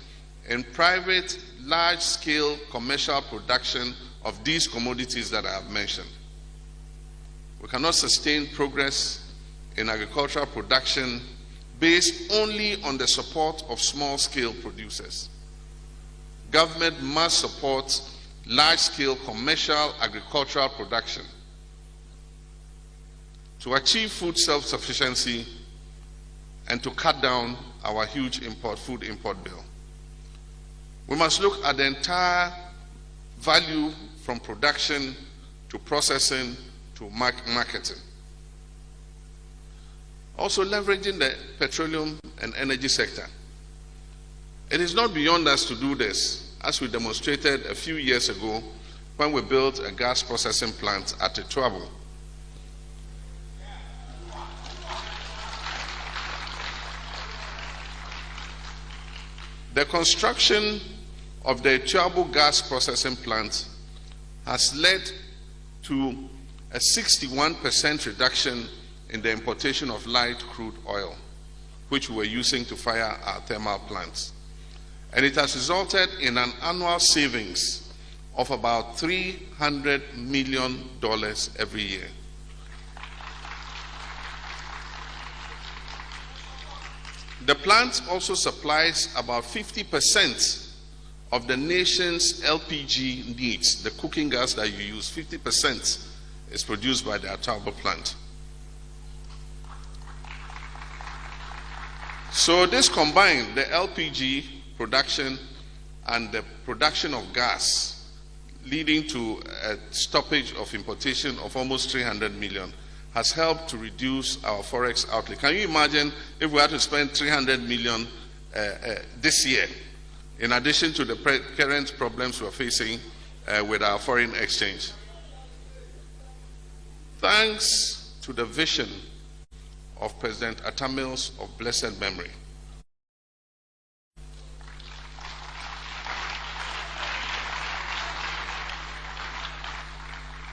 in private, large-scale commercial production of these commodities that I have mentioned. We cannot sustain progress in agricultural production based only on the support of small-scale producers. Government must support large-scale commercial agricultural production to achieve food self-sufficiency and to cut down our huge food import bill. We must look at the entire value from production to processing to marketing. Also leveraging the petroleum and energy sector. It is not beyond us to do this, as we demonstrated a few years ago when we built a gas processing plant at Ituabo. The construction of the Ituabo gas processing plant has led to a 61% reduction in the importation of light crude oil, which we were using to fire our thermal plants. And it has resulted in an annual savings of about $300 million every year. The plant also supplies about 50% of the nation's LPG needs, the cooking gas that you use, 50% is produced by the Atta plant. So this combined, the LPG production and the production of gas, leading to a stoppage of importation of almost 300 million, has helped to reduce our forex outlay. Can you imagine if we had to spend 300 million this year, in addition to the current problems we're facing with our foreign exchange? Thanks to the vision of President Atta Mills of blessed memory,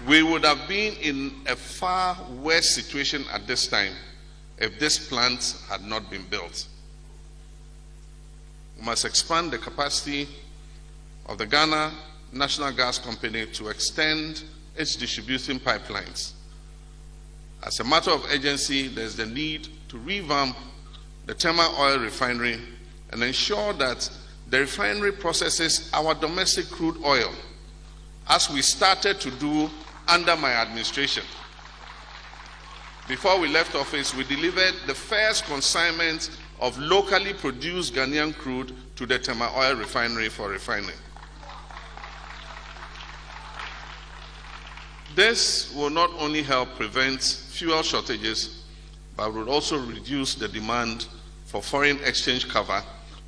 we would have been in a far worse situation at this time if this plant had not been built. We must expand the capacity of the Ghana National Gas Company to extend its distribution pipelines. As a matter of urgency, there's the need to revamp the Tema Oil Refinery and ensure that the refinery processes our domestic crude oil, as we started to do under my administration. Before we left office, we delivered the first consignment of locally produced Ghanaian crude to the Tema Oil Refinery for refining. This will not only help prevent fuel shortages, but will also reduce the demand for foreign exchange cover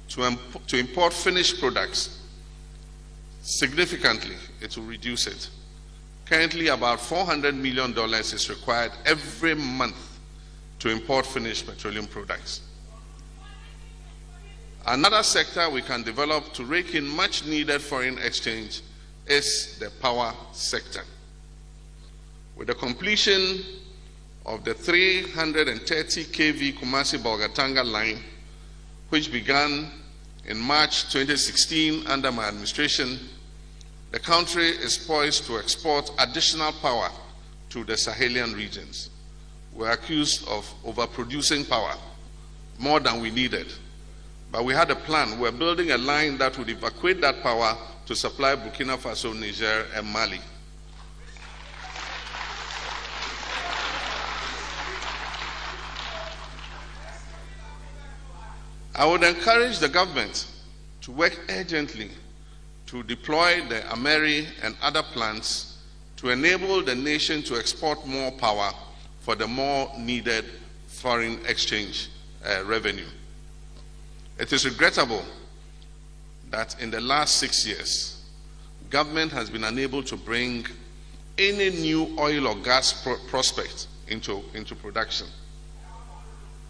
to import finished products. Significantly, it will reduce it. Currently, about $400 million is required every month to import finished petroleum products. Another sector we can develop to rake in much needed foreign exchange is the power sector. With the completion of the 330 kV Kumasi-Bolgatanga line, which began in March 2016 under my administration, the country is poised to export additional power to the Sahelian regions. We're accused of overproducing power, more than we needed. But we had a plan. We're building a line that would evacuate that power to supply Burkina Faso, Niger, and Mali. I would encourage the government to work urgently to deploy the Ameri and other plants to enable the nation to export more power for the more needed foreign exchange revenue. It is regrettable that in the last 6 years, government has been unable to bring any new oil or gas prospect into production.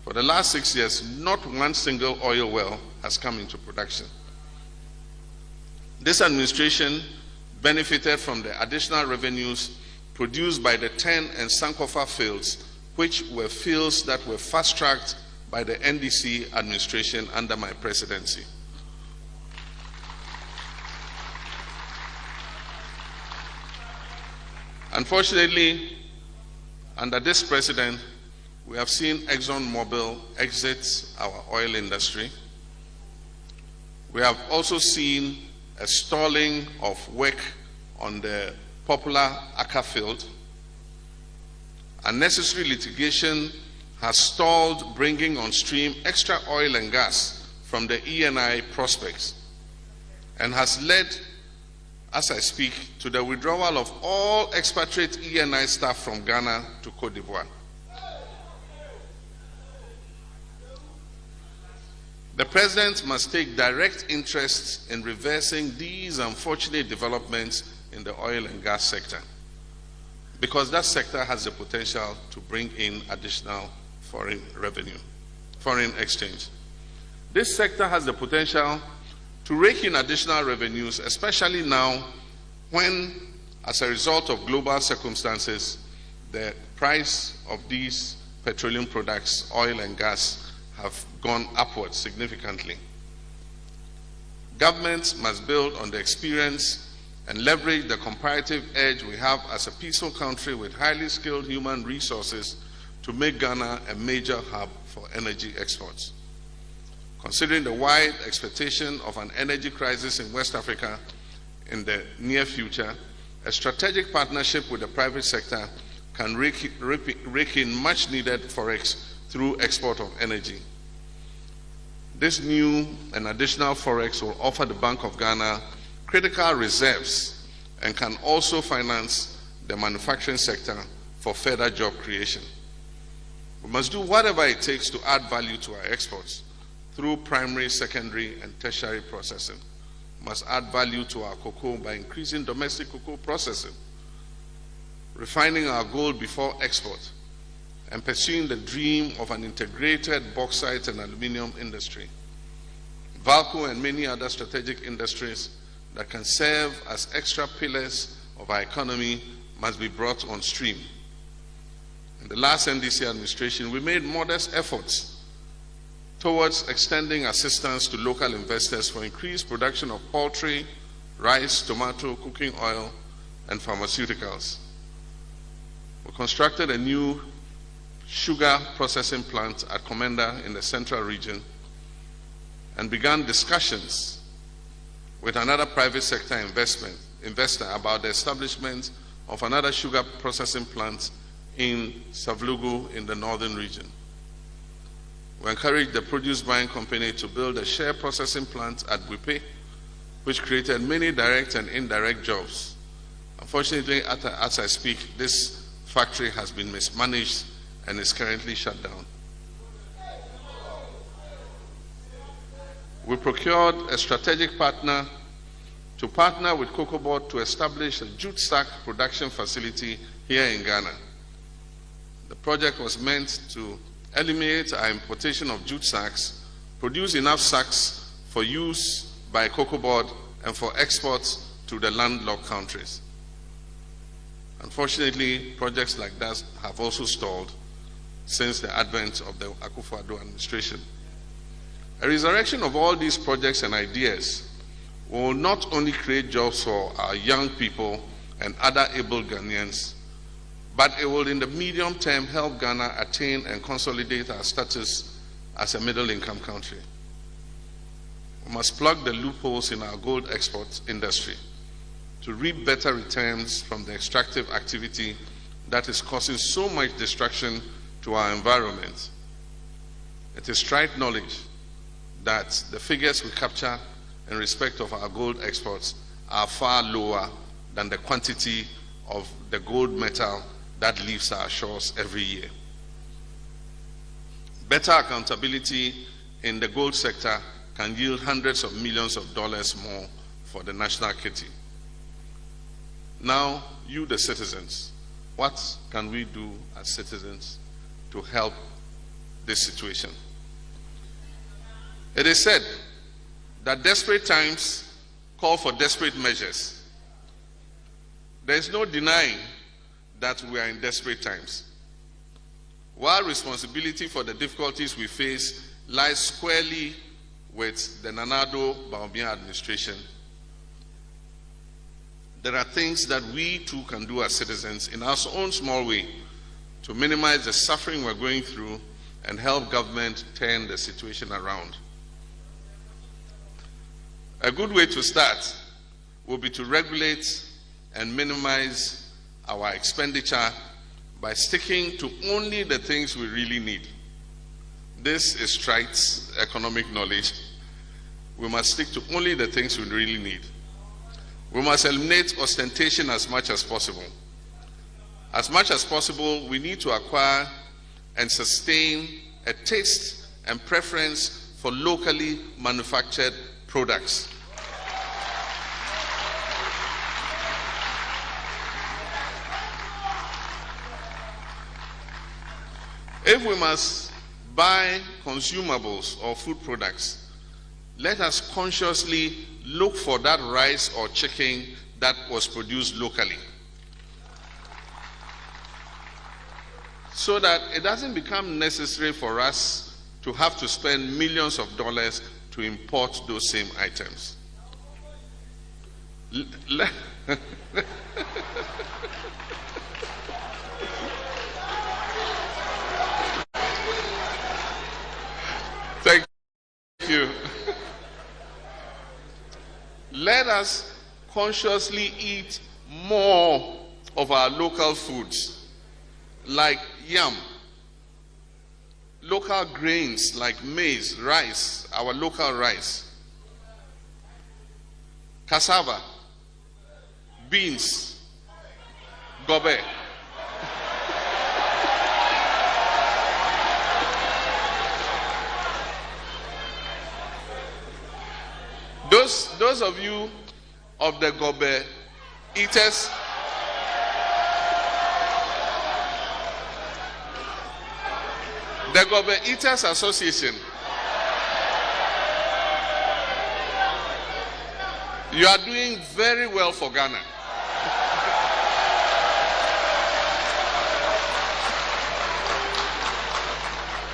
For the last 6 years, not one single oil well has come into production. This administration benefited from the additional revenues produced by the 10 and Sankofa fields, which were fields that were fast-tracked by the NDC administration under my presidency. Unfortunately, under this president, we have seen ExxonMobil exit our oil industry. We have also seen a stalling of work on the popular Akka field. Unnecessary litigation has stalled bringing on stream extra oil and gas from the ENI prospects and has led, as I speak, to the withdrawal of all expatriate ENI staff from Ghana to Cote d'Ivoire. The President must take direct interest in reversing these unfortunate developments in the oil and gas sector, because that sector has the potential to bring in additional foreign revenue, foreign exchange. This sector has the potential to rake in additional revenues, especially now when, as a result of global circumstances, the price of these petroleum products, oil and gas, have gone upwards significantly. Governments must build on the experience and leverage the comparative edge we have as a peaceful country with highly skilled human resources to make Ghana a major hub for energy exports. Considering the wide expectation of an energy crisis in West Africa in the near future, a strategic partnership with the private sector can rake in much needed forex through export of energy. This new and additional forex will offer the Bank of Ghana critical reserves and can also finance the manufacturing sector for further job creation. We must do whatever it takes to add value to our exports through primary, secondary, and tertiary processing. We must add value to our cocoa by increasing domestic cocoa processing, refining our gold before export, and pursuing the dream of an integrated bauxite and aluminium industry. Valco and many other strategic industries that can serve as extra pillars of our economy must be brought on stream. In the last NDC administration, we made modest efforts towards extending assistance to local investors for increased production of poultry, rice, tomato, cooking oil, and pharmaceuticals. We constructed a new sugar processing plant at Komenda in the central region and began discussions with another private sector investor about the establishment of another sugar processing plant in Savlugu in the northern region. We encouraged the produce buying company to build a share processing plant at Buipe, which created many direct and indirect jobs. Unfortunately, as I speak, this factory has been mismanaged and is currently shut down. We procured a strategic partner to partner with Cocoa Board to establish a jute sack production facility here in Ghana. The project was meant to eliminate our importation of jute sacks, produce enough sacks for use by Cocoa Board and for exports to the landlocked countries. Unfortunately, projects like that have also stalled since the advent of the Akufo-Addo administration. A resurrection of all these projects and ideas will not only create jobs for our young people and other able Ghanaians, but it will in the medium term help Ghana attain and consolidate our status as a middle-income country. We must plug the loopholes in our gold export industry to reap better returns from the extractive activity that is causing so much destruction to our environment. It is trite knowledge that the figures we capture in respect of our gold exports are far lower than the quantity of the gold metal that leaves our shores every year. Better accountability in the gold sector can yield hundreds of millions of dollars more for the national kitty. Now, you the citizens, what can we do as citizens to help this situation? It is said that desperate times call for desperate measures. There is no denying that we are in desperate times. While responsibility for the difficulties we face lies squarely with the Nana-Addo administration, there are things that we too can do as citizens in our own small way to minimize the suffering we're going through and help government turn the situation around. A good way to start will be to regulate and minimize our expenditure by sticking to only the things we really need. This is trite economic knowledge. We must stick to only the things we really need. We must eliminate ostentation as much as possible. As much as possible, we need to acquire and sustain a taste and preference for locally manufactured products. If we must buy consumables or food products, let us consciously look for that rice or chicken that was produced locally, so that it doesn't become necessary for us to have to spend millions of dollars to import those same items. Thank let us consciously eat more of our local foods, like yam, local grains like maize, rice, our local rice, cassava, beans, gobe. Those of you of the gobe eaters, the Gobe Eaters Association, you are doing very well for Ghana.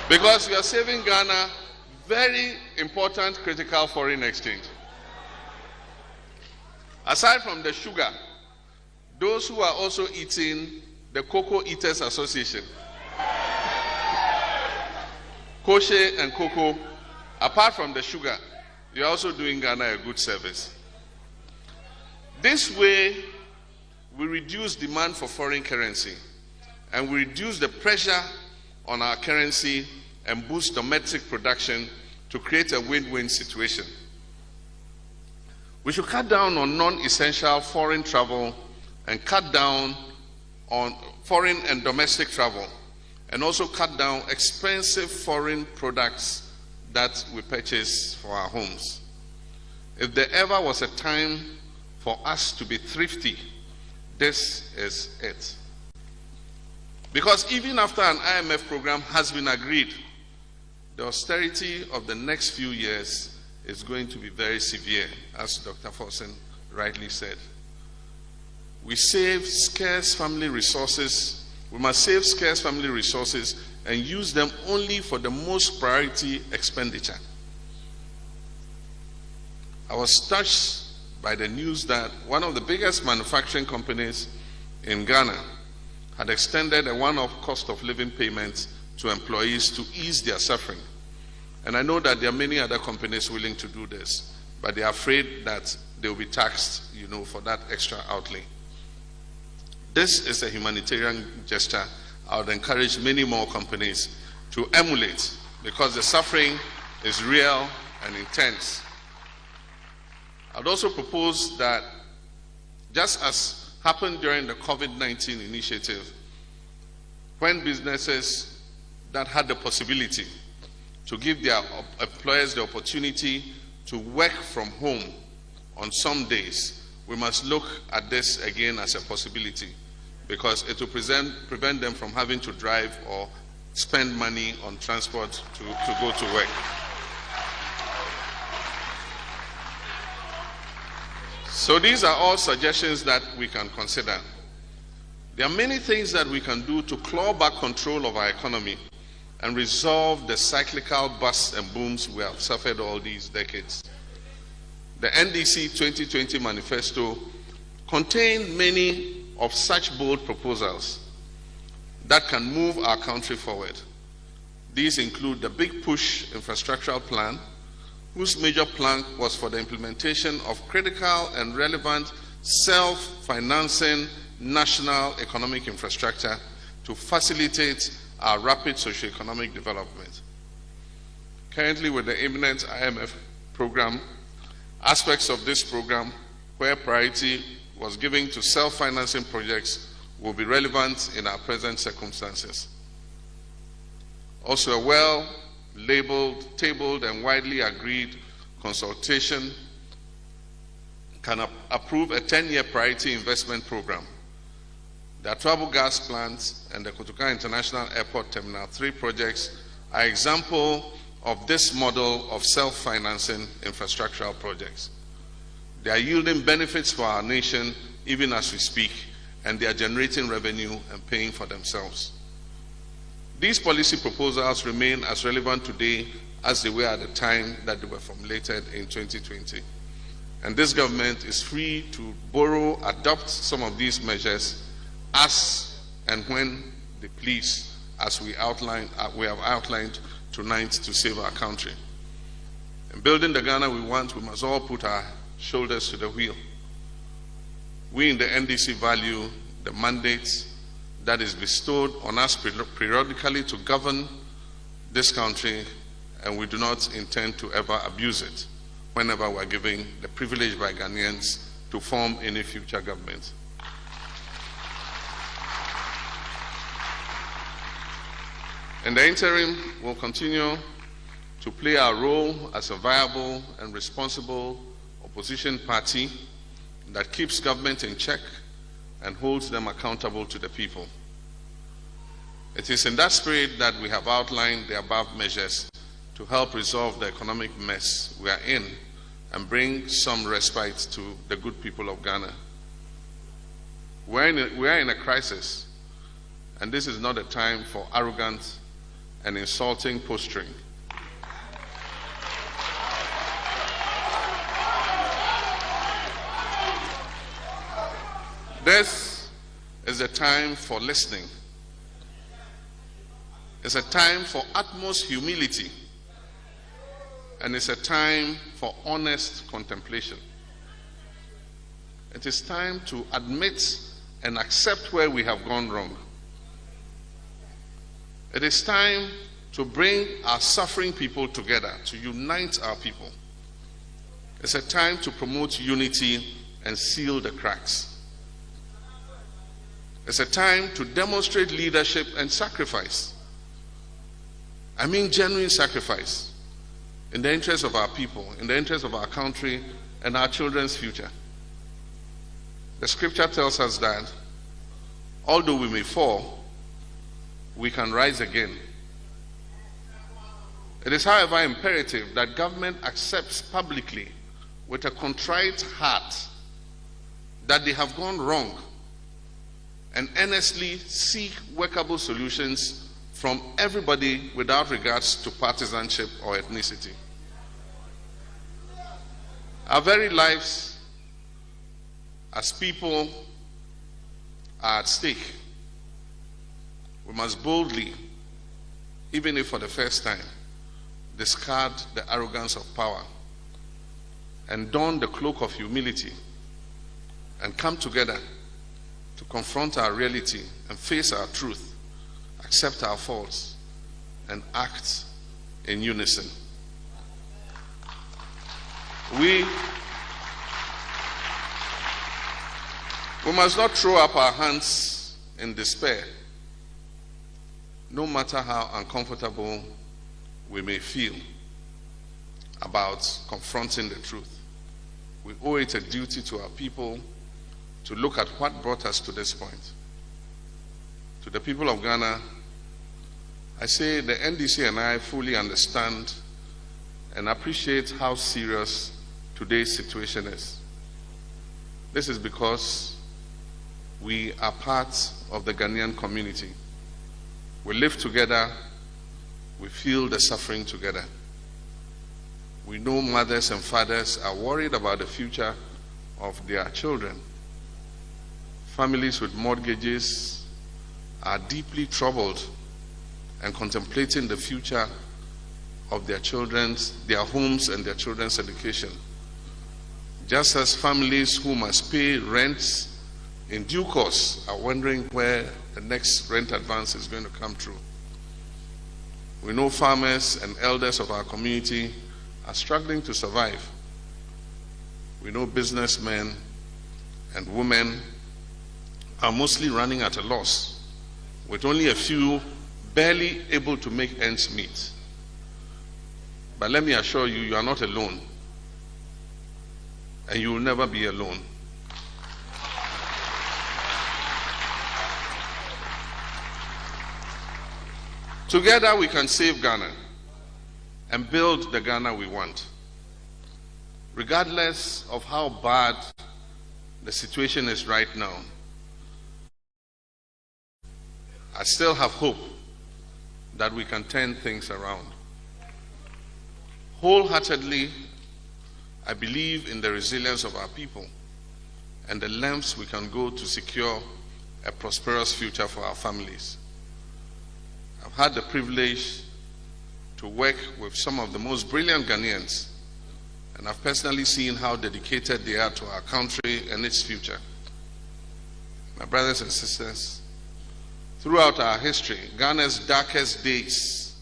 Because you are saving Ghana very important critical foreign exchange. Aside from the sugar, those who are also eating the Cocoa Eaters Association, Koshe and cocoa, apart from the sugar, you're also doing Ghana a good service. This way, we reduce demand for foreign currency and we reduce the pressure on our currency and boost domestic production to create a win-win situation. We should cut down on non-essential foreign travel and cut down on foreign and domestic travel, and also cut down expensive foreign products that we purchase for our homes. If there ever was a time for us to be thrifty, this is it. Because even after an IMF program has been agreed, the austerity of the next few years is going to be very severe, as Dr. Forsen rightly said. We save scarce family resources. We must save scarce family resources and use them only for the most priority expenditure. I was touched by the news that one of the biggest manufacturing companies in Ghana had extended a one-off cost of living payment to employees to ease their suffering. And I know that there are many other companies willing to do this, but they are afraid that they will be taxed, for that extra outlay. This is a humanitarian gesture I would encourage many more companies to emulate, because the suffering is real and intense. I'd also propose that, just as happened during the COVID-19 initiative, when businesses that had the possibility to give their employers the opportunity to work from home on some days, we must look at this again as a possibility, because it will prevent them from having to drive or spend money on transport to go to work. So these are all suggestions that we can consider. There are many things that we can do to claw back control of our economy and resolve the cyclical busts and booms we have suffered all these decades. The NDC 2020 manifesto contained many of such bold proposals that can move our country forward. These include the Big Push infrastructural plan, whose major plank was for the implementation of critical and relevant self-financing national economic infrastructure to facilitate our rapid socio-economic development. Currently, with the imminent IMF program, aspects of this program where priority was given to self-financing projects will be relevant in our present circumstances. Also, a well-labeled, tabled, and widely agreed consultation can approve a 10-year priority investment program. The Atrabo gas plants and the Kotoka International Airport Terminal 3 projects are examples of this model of self-financing infrastructural projects. They are yielding benefits for our nation even as we speak, and they are generating revenue and paying for themselves. These policy proposals remain as relevant today as they were at the time that they were formulated in 2020. And this government is free to adopt some of these measures as and when they please, as we have outlined tonight to save our country. In building the Ghana we want, we must all put our shoulders to the wheel. We in the NDC value the mandate that is bestowed on us periodically to govern this country, and we do not intend to ever abuse it whenever we're given the privilege by Ghanaians to form any future government. In the interim, we'll continue to play our role as a viable and responsible opposition party that keeps government in check and holds them accountable to the people. It is in that spirit that we have outlined the above measures to help resolve the economic mess we are in and bring some respite to the good people of Ghana. We are in a crisis, and this is not a time for arrogant and insulting posturing. This is a time for listening. It's a time for utmost humility. And it's a time for honest contemplation. It is time to admit and accept where we have gone wrong. It is time to bring our suffering people together, to unite our people. It's a time to promote unity and seal the cracks. It's a time to demonstrate leadership and sacrifice. I mean genuine sacrifice in the interest of our people, in the interest of our country and our children's future. The scripture tells us that although we may fall, we can rise again. It is, however, imperative that government accepts publicly with a contrite heart that they have gone wrong and earnestly seek workable solutions from everybody without regards to partisanship or ethnicity. Our very lives as people are at stake. We must boldly, even if for the first time, discard the arrogance of power and don the cloak of humility and come together to confront our reality and face our truth, accept our faults, and act in unison. We must not throw up our hands in despair, no matter how uncomfortable we may feel about confronting the truth. We owe it a duty to our people to look at what brought us to this point. To the people of Ghana, I say the NDC and I fully understand and appreciate how serious today's situation is. This is because we are part of the Ghanaian community. We live together, we feel the suffering together. We know mothers and fathers are worried about the future of their children. Families with mortgages are deeply troubled and contemplating the future of their homes and their children's education. Just as families who must pay rents in due course are wondering where the next rent advance is going to come through. We know farmers and elders of our community are struggling to survive. We know businessmen and women are mostly running at a loss, with only a few barely able to make ends meet. But let me assure you, you are not alone, and you will never be alone. Together we can save Ghana and build the Ghana we want. Regardless of how bad the situation is right now, I still have hope that we can turn things around. Wholeheartedly, I believe in the resilience of our people and the lengths we can go to secure a prosperous future for our families. I've had the privilege to work with some of the most brilliant Ghanaians and I've personally seen how dedicated they are to our country and its future. My brothers and sisters, throughout our history, Ghana's darkest days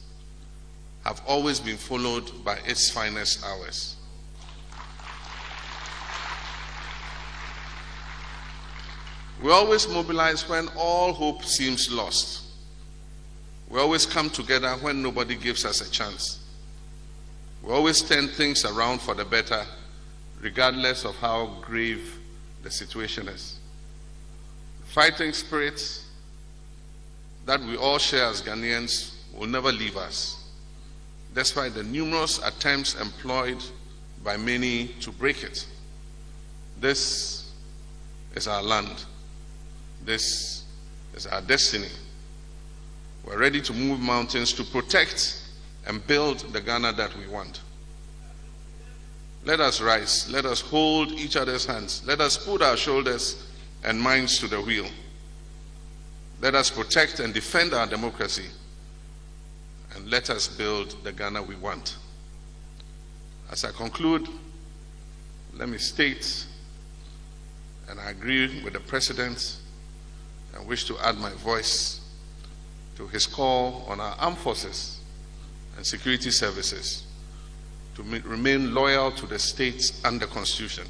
have always been followed by its finest hours. We always mobilize when all hope seems lost. We always come together when nobody gives us a chance. We always turn things around for the better, regardless of how grave the situation is. The fighting spirit that we all share as Ghanaians will never leave us, despite the numerous attempts employed by many to break it. This is our land. This is our destiny. We're ready to move mountains to protect and build the Ghana that we want. Let us rise. Let us hold each other's hands. Let us put our shoulders and minds to the wheel. Let us protect and defend our democracy. And let us build the Ghana we want. As I conclude, let me state, and I agree with the President, and wish to add my voice to his call on our armed forces and security services to remain loyal to the states and the Constitution.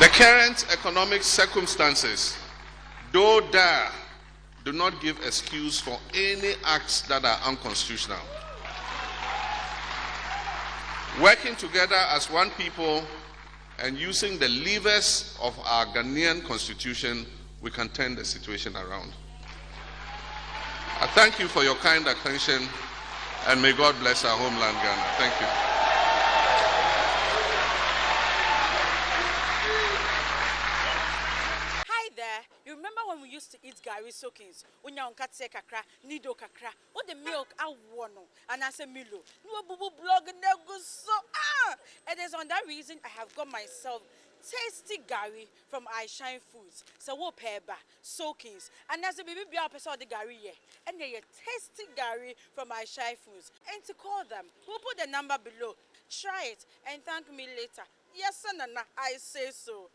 The current economic circumstances, though dire, do not give excuse for any acts that are unconstitutional. Working together as one people and using the levers of our Ghanaian constitution, we can turn the situation around. I thank you for your kind attention, and may God bless our homeland, Ghana. Thank you. You remember when we used to eat Gary soakings? When you unkatse kakra, nido kakra, what the milk I want, and I say Milo. No boo blog and so It is on that reason I have got myself tasty Gary from I Shine Foods. So what peba, soakings, and as a baby be up the Gary here. And they tasty Gary from I Shine Foods. And to call them, we'll put the number below. Try it and thank me later. Yes, Nana, I say so.